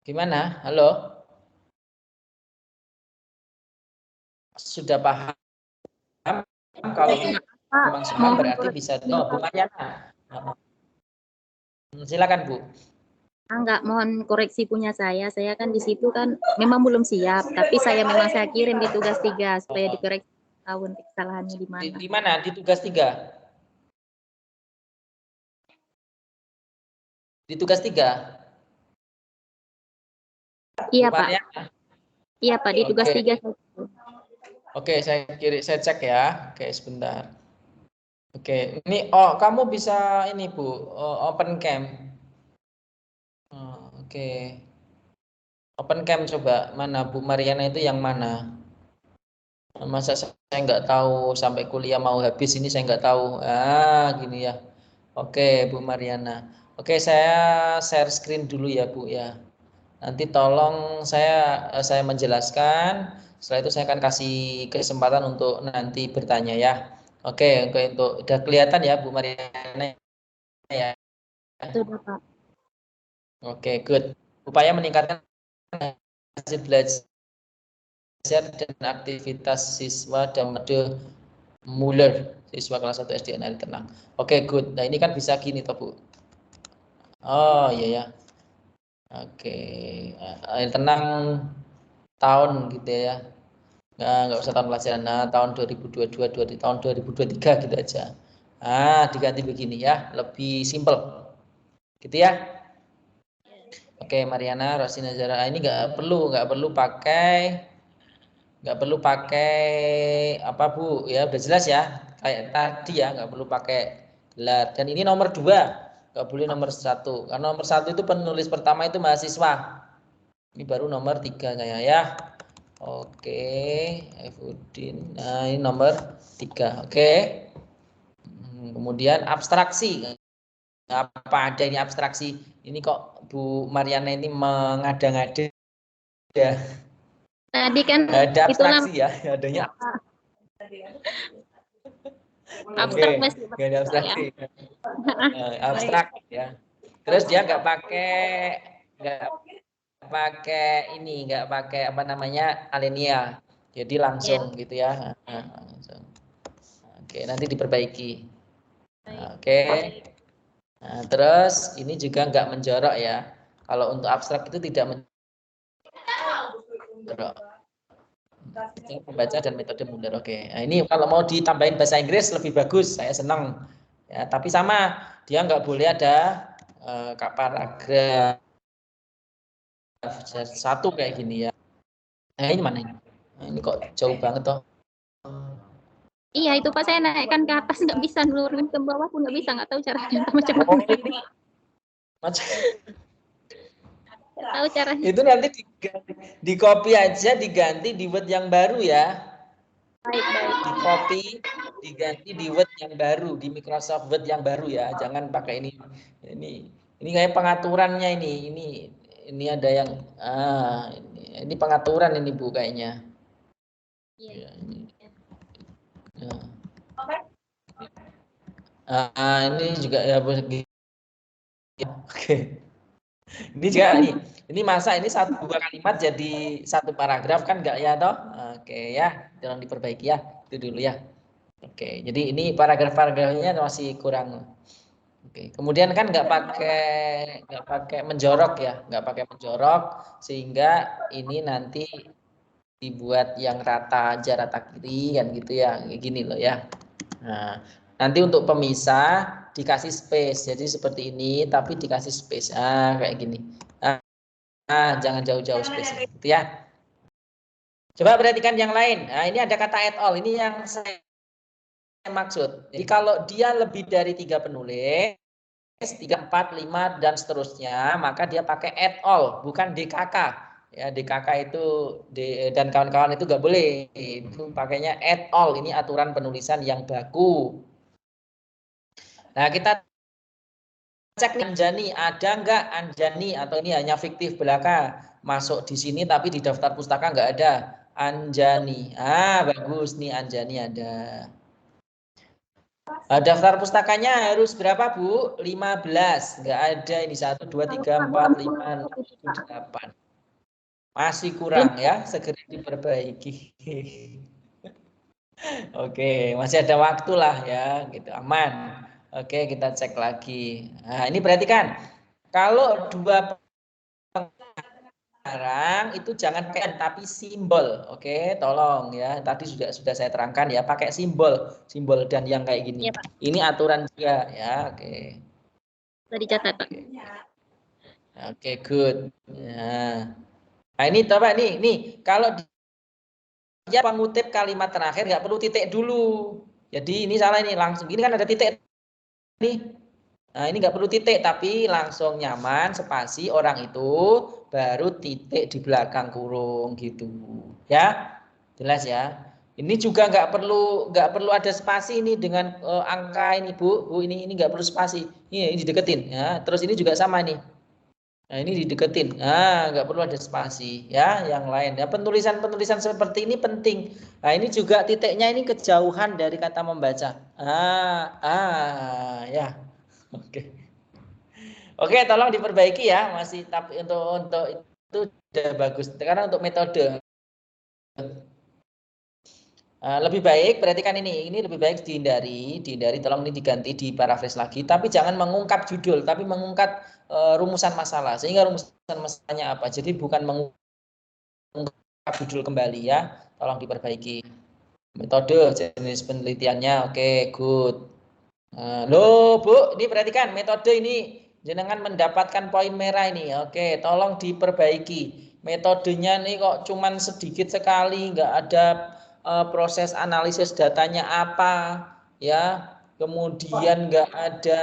Gimana? Halo? Sudah paham? Kalau memang semua berarti bisa. Bu Mariana. Silakan Bu. Enggak, mohon koreksi punya saya. Saya kan di situ kan memang belum siap, tapi memang saya kirim di tugas 3 supaya dikoreksi tahun kesalahannya di mana. Di mana? Di tugas 3? Di tugas 3? Iya, Pak. Iya, Pak, di tugas 3. Oke, saya cek ya. Oke, sebentar. Oke, ini kamu bisa ini Bu, open cam. Oke. Open cam coba, mana Bu Mariana itu yang mana? Masa saya nggak tahu sampai kuliah mau habis ini saya nggak tahu. Gini ya. Oke, Bu Mariana. Oke, saya share screen dulu ya, Bu ya. Nanti tolong saya menjelaskan. Setelah itu saya akan kasih kesempatan untuk nanti bertanya ya. Oke, untuk udah kelihatan ya Bu Mariana ya. Sudah, Pak. Oke, good. Upaya meningkatkan hasil belajar dan aktivitas siswa dan metode Muller, siswa kelas 1 SD Air Tenang. Oke, good. Nah, ini kan bisa gini toh, Bu. Oh, iya ya. Oke. Air Tenang tahun gitu ya. Nggak usah tahun pelajaran. Nah, tahun 2022, tahun 2023 gitu aja. Diganti begini ya, lebih simple. Gitu ya. Oke, Mariana, Rosina Zara. Ini nggak perlu pakai apa Bu ya, udah jelas ya kayak tadi ya, nggak perlu pakai gelar. Dan ini nomor 2, nggak boleh nomor 1 karena nomor 1 itu penulis pertama itu mahasiswa. Ini baru nomor 3 saya ya. Oke, Efudin. Nah, ini nomor 3. Oke. Kemudian abstraksi. Apa ada ini abstraksi? Ini kok Bu Mariana ini mengada-ngada ya. Tadi kan ada abstraksi itu ya, adanya abstrak Oke, masih nggak ada abstraksi. ya. Abstrak ya. Terus dia nggak pakai apa namanya alinea, jadi langsung gitu ya. Langsung. Oke, nanti diperbaiki. Oke. Nah, terus ini juga nggak menjorok ya. Kalau untuk abstrak itu tidak menjorok. Membaca dan metode Muller. Oke. Nah, ini kalau mau ditambahin bahasa Inggris lebih bagus, saya senang. Ya, tapi sama, dia nggak boleh ada paragraf satu kayak gini ya. Nah, ini mana ini? Nah, ini kok jauh banget toh. Iya, itu Pak, saya naikkan ke atas nggak bisa, nurunin ke bawah pun nggak bisa, nggak tahu caranya macam Macam tahu caranya. itu nanti di copy aja, diganti di Word yang baru ya. Baik. Di copy, diganti di Word yang baru, di Microsoft Word yang baru ya. Jangan pakai ini. Ini kayak pengaturannya ini ada yang ini pengaturan ini Bu kayaknya. Iya. Ini juga ya Oke. Ini juga ini masa ini 1-2 kalimat jadi 1 paragraf kan enggak ya toh? Oke ya, tolong diperbaiki ya. Itu dulu ya. Oke, jadi ini paragraf-paragrafnya masih kurang. Oke, kemudian kan nggak pakai menjorok ya, nggak pakai menjorok sehingga ini nanti dibuat yang rata aja, rata kiri kan gitu ya, kayak gini loh ya. Nah, nanti untuk pemisah dikasih space, jadi seperti ini tapi dikasih space, kayak gini. Jangan jauh-jauh space gitu ya. Coba perhatikan yang lain. Nah, ini ada kata et al, ini yang saya maksud. Jadi kalau dia lebih dari 3 penulis, 3, 4, 5 dan seterusnya, maka dia pakai et al, bukan DKK. Ya, DKK itu dan kawan-kawan itu nggak boleh. Itu pakainya et al. Ini aturan penulisan yang baku. Nah, kita cek Anjani, ada nggak Anjani atau ini hanya fiktif belaka masuk di sini tapi di daftar pustaka nggak ada Anjani. Bagus nih Anjani ada. Daftar pustakanya harus berapa Bu? 15. Nggak ada ini 1, 2, 3, 4, 5, 6, 7, 8. Masih kurang ya, segera diperbaiki. Oke, masih ada waktu lah ya, gitu aman. Oke, kita cek lagi. Nah, ini perhatikan. Kalau 2 pengarang itu jangan pen tapi simbol. Oke, tolong ya. Tadi sudah saya terangkan ya, pakai simbol dan yang kayak gini. Ya, Pak. Ini aturan juga ya, oke. Tadi catat, Pak. Oke, good. Ya. Nah, ini coba nih kalau dia mengutip kalimat terakhir nggak perlu titik dulu. Jadi ini salah ini langsung. Ini kan ada titik nih. Nah, ini nggak perlu titik, tapi langsung nyaman, spasi, orang itu, baru titik di belakang kurung gitu. Ya, jelas ya. Ini juga nggak perlu ada spasi ini dengan angka ini Bu. Bu ini nggak perlu spasi. Ini dideketin ya. Terus ini juga sama nih. Nah, ini dideketin. Nah, nggak perlu ada spasi ya, yang lain. Ya, penulisan seperti ini penting. Nah, ini juga titiknya ini kejauhan dari kata membaca. Ya. Oke. Oke, tolong diperbaiki ya, masih tapi untuk itu sudah bagus. Karena untuk metode lebih baik, perhatikan ini lebih baik dihindari, tolong ini diganti, di paraphrase lagi, tapi jangan mengungkap judul, tapi mengungkap rumusan masalah, sehingga rumusan masalahnya apa, jadi bukan mengungkap judul kembali ya, tolong diperbaiki. Metode, jenis penelitiannya, oke, good. Loh Bu, ini perhatikan, metode ini, jenengan mendapatkan poin merah ini, oke, tolong diperbaiki. Metodenya nih kok cuman sedikit sekali, nggak ada proses analisis datanya apa ya, kemudian nggak ada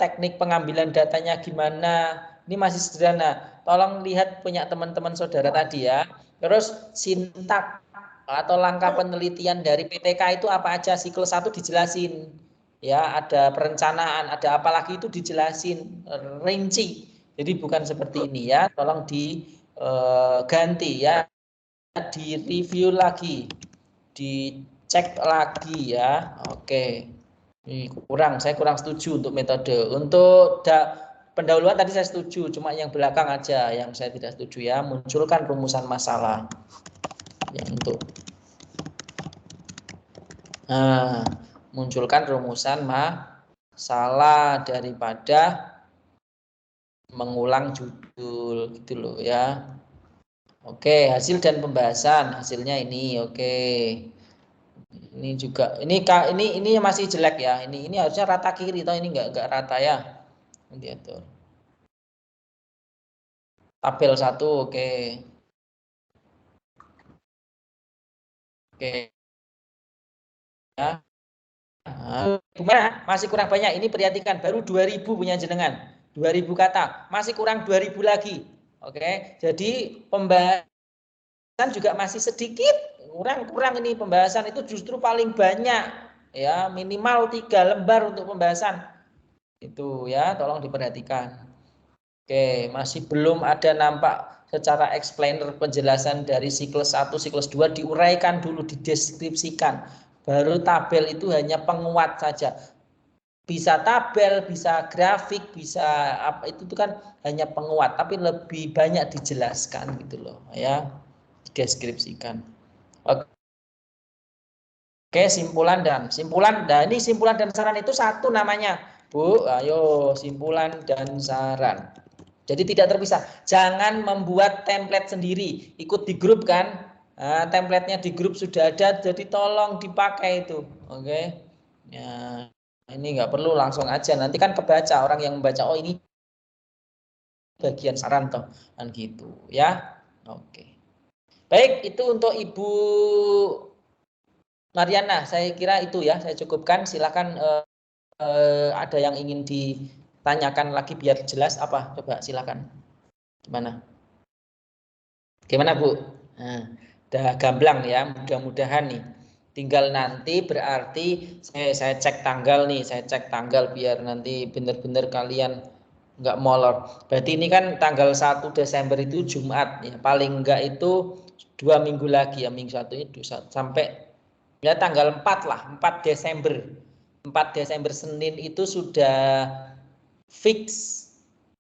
teknik pengambilan datanya gimana, ini masih sederhana. Tolong lihat punya teman-teman saudara tadi ya. Terus sintak atau langkah penelitian dari PTK itu apa aja, siklus 1 dijelasin ya, ada perencanaan, ada apalagi itu dijelasin rinci. Jadi bukan seperti ini ya, tolong diganti ya, di review lagi, dicek lagi ya. Oke, ini saya kurang setuju untuk metode. Untuk pendahuluan tadi saya setuju, cuma yang belakang aja yang saya tidak setuju ya. Munculkan rumusan masalah yang untuk munculkan rumusan masalah daripada mengulang judul gitu loh ya. Oke, hasil dan pembahasan, hasilnya ini, oke. Ini juga, ini masih jelek ya. Ini harusnya rata kiri, toh ini enggak rata ya. Nanti atur. Tabel 1, oke. Oke. Ya. Masih kurang banyak. Ini perhatikan, baru 2000 punya jenengan. 2000 kata, masih kurang 2000 lagi. Oke, jadi pembahasan juga masih sedikit, kurang ini pembahasan itu justru paling banyak ya, minimal 3 lembar untuk pembahasan itu ya, tolong diperhatikan. Oke, masih belum ada nampak secara explainer penjelasan dari siklus 1, siklus 2 diuraikan dulu, dideskripsikan, baru tabel itu hanya penguat saja. Bisa tabel, bisa grafik, bisa apa itu kan hanya penguat, tapi lebih banyak dijelaskan gitu loh ya, dideskripsikan. Oke, simpulan. Nah ini simpulan dan saran itu satu namanya Bu, ayo simpulan dan saran. Jadi tidak terpisah. Jangan membuat template sendiri, ikut di grup kan. Nah, template-nya di grup sudah ada, jadi tolong dipakai itu. Oke. Ya. Ini nggak perlu, langsung aja, nanti kan kebaca orang yang membaca, oh ini bagian saran toh kan gitu ya. Oke, baik, itu untuk Ibu Mariana, saya kira itu ya, saya cukupkan. Silakan ada yang ingin ditanyakan lagi biar jelas apa, coba silakan. Gimana Bu? Nah, udah gamblang ya, mudah-mudahan nih. Tinggal nanti berarti saya cek tanggal nih, biar nanti benar-benar kalian nggak molor. Berarti ini kan tanggal 1 Desember itu Jumat ya, paling enggak itu 2 minggu lagi ya, minggu 1 itu sampai ya tanggal 4 lah, 4 Desember. 4 Desember Senin itu sudah fix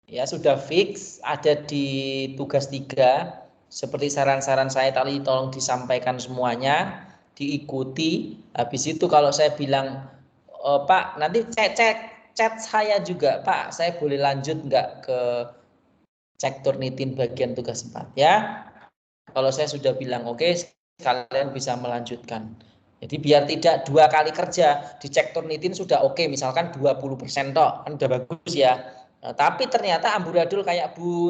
ya, sudah fix ada di tugas 3. Seperti saran-saran saya tadi, tolong disampaikan semuanya, diikuti. Habis itu kalau saya bilang, Pak, nanti chat saya juga, Pak, saya boleh lanjut nggak ke cek Turnitin bagian tugas 4 ya. Kalau saya sudah bilang oke, kalian bisa melanjutkan. Jadi biar tidak 2 kali kerja, di cek Turnitin sudah oke, misalkan 20% toh, kan udah bagus ya. Nah, tapi ternyata amburadul kayak Bu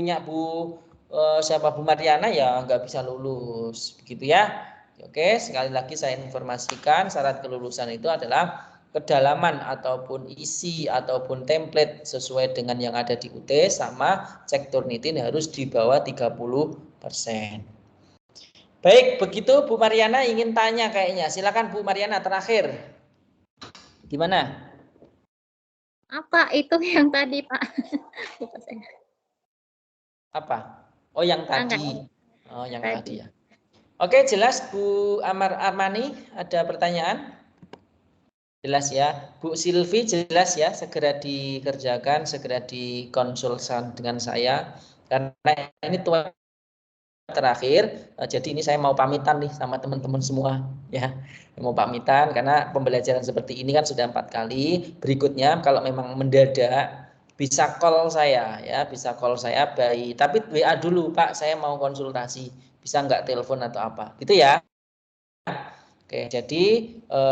Mariana ya nggak bisa lulus, begitu ya. Oke, sekali lagi saya informasikan syarat kelulusan itu adalah kedalaman ataupun isi ataupun template sesuai dengan yang ada di UT, sama cek Turnitin harus di bawah 30%. Baik, begitu Bu Mariana ingin tanya kayaknya. Silakan Bu Mariana terakhir. Gimana? Apa itu yang tadi, Pak? Lupa saya. Apa? Oh, yang Enggak. tadi. Oh, yang Tadi. tadi ya. Oke, jelas Bu Armani, ada pertanyaan? Jelas ya. Bu Silvi jelas ya, segera dikerjakan, segera dikonsultasi dengan saya. Karena ini tuan terakhir, jadi ini saya mau pamitan nih sama teman-teman semua ya, mau pamitan karena pembelajaran seperti ini kan sudah 4 kali. Berikutnya kalau memang mendadak bisa call saya ya, bisa call saya by, tapi WA dulu Pak, saya mau konsultasi, bisa nggak telepon atau apa gitu ya. Oke, jadi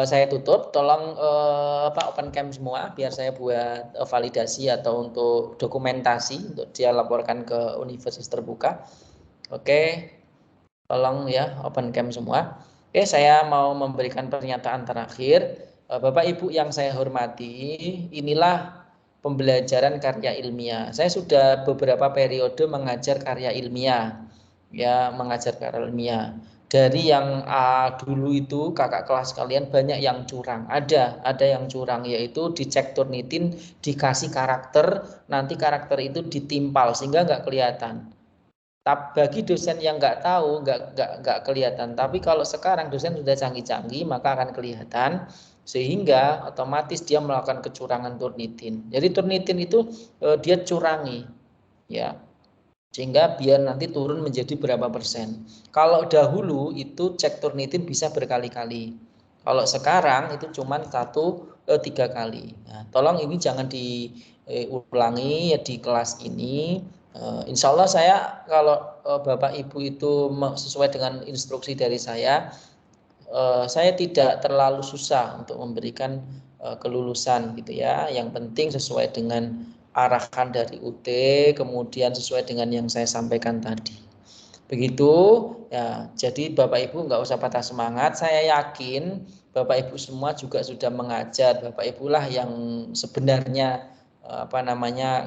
saya tutup, tolong Pak open cam semua biar saya buat validasi atau untuk dokumentasi untuk dia laporkan ke Universitas Terbuka. Oke, tolong ya open cam semua. Oke, saya mau memberikan pernyataan terakhir. Bapak Ibu yang saya hormati, inilah pembelajaran karya ilmiah. Saya sudah beberapa periode mengajar karya ilmiah. Ya, mengajar karya ilmiah. Dari yang dulu itu kakak kelas kalian banyak yang curang. Ada yang curang, yaitu dicek Turnitin dikasih karakter, nanti karakter itu ditimpal sehingga nggak kelihatan. Bagi dosen yang nggak tahu, nggak kelihatan. Tapi kalau sekarang dosen sudah canggih-canggih, maka akan kelihatan, sehingga otomatis dia melakukan kecurangan Turnitin. Jadi Turnitin itu dia curangi, ya, sehingga biar nanti turun menjadi berapa persen. Kalau dahulu itu cek Turnitin bisa berkali-kali. Kalau sekarang itu cuma 3 kali. Nah, tolong ini jangan diulangi ya di kelas ini. Insya Allah saya kalau Bapak Ibu itu sesuai dengan instruksi dari saya tidak terlalu susah untuk memberikan kelulusan gitu ya. Yang penting sesuai dengan arahan dari UT, kemudian sesuai dengan yang saya sampaikan tadi. Begitu ya. Jadi Bapak Ibu nggak usah patah semangat. Saya yakin Bapak Ibu semua juga sudah mengajar. Bapak Ibulah yang sebenarnya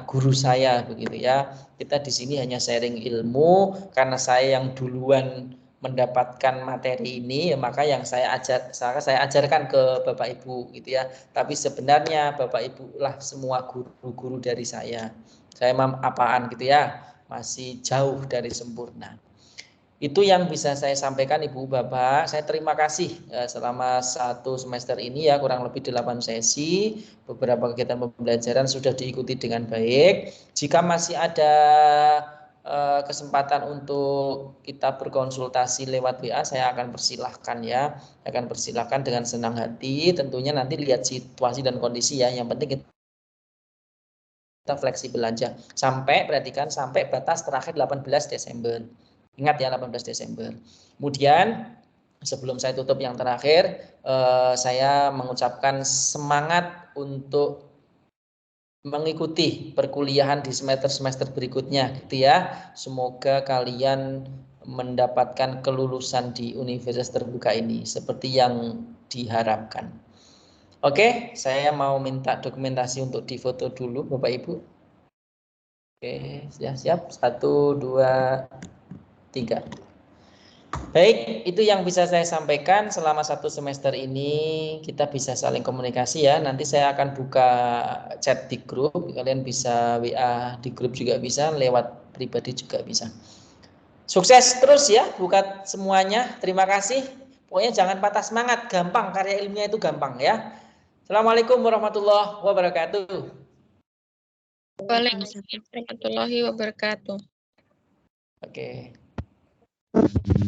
guru saya begitu ya. Kita di sini hanya sharing ilmu karena saya yang duluan mendapatkan materi ini, ya maka yang saya ajarkan ke Bapak Ibu gitu ya. Tapi sebenarnya Bapak Ibu lah semua guru-guru dari saya. Saya apaan gitu ya, masih jauh dari sempurna. Itu yang bisa saya sampaikan Ibu Bapak. Saya terima kasih selama 1 semester ini ya, kurang lebih 8 sesi. Beberapa kegiatan pembelajaran sudah diikuti dengan baik. Jika masih ada kesempatan untuk kita berkonsultasi lewat WA, saya akan persilahkan ya. Akan persilahkan dengan senang hati. Tentunya nanti lihat situasi dan kondisi ya. Yang penting kita fleksibel aja. Perhatikan sampai batas terakhir 18 Desember. Ingat ya, 18 Desember. Kemudian sebelum saya tutup yang terakhir, saya mengucapkan semangat untuk mengikuti perkuliahan di semester-semester berikutnya gitu ya. Semoga kalian mendapatkan kelulusan di Universitas Terbuka ini seperti yang diharapkan. Oke, saya mau minta dokumentasi untuk difoto dulu Bapak Ibu. Oke, siap. 1, 2, 3. Baik, itu yang bisa saya sampaikan selama 1 semester ini. Kita bisa saling komunikasi ya. Nanti saya akan buka chat di grup. Kalian bisa WA di grup juga bisa, lewat pribadi juga bisa. Sukses terus ya buat semuanya. Terima kasih. Pokoknya jangan patah semangat. Gampang, karya ilmiah itu gampang ya. Assalamualaikum warahmatullahi wabarakatuh. Waalaikumsalam warahmatullahi wabarakatuh. Oke.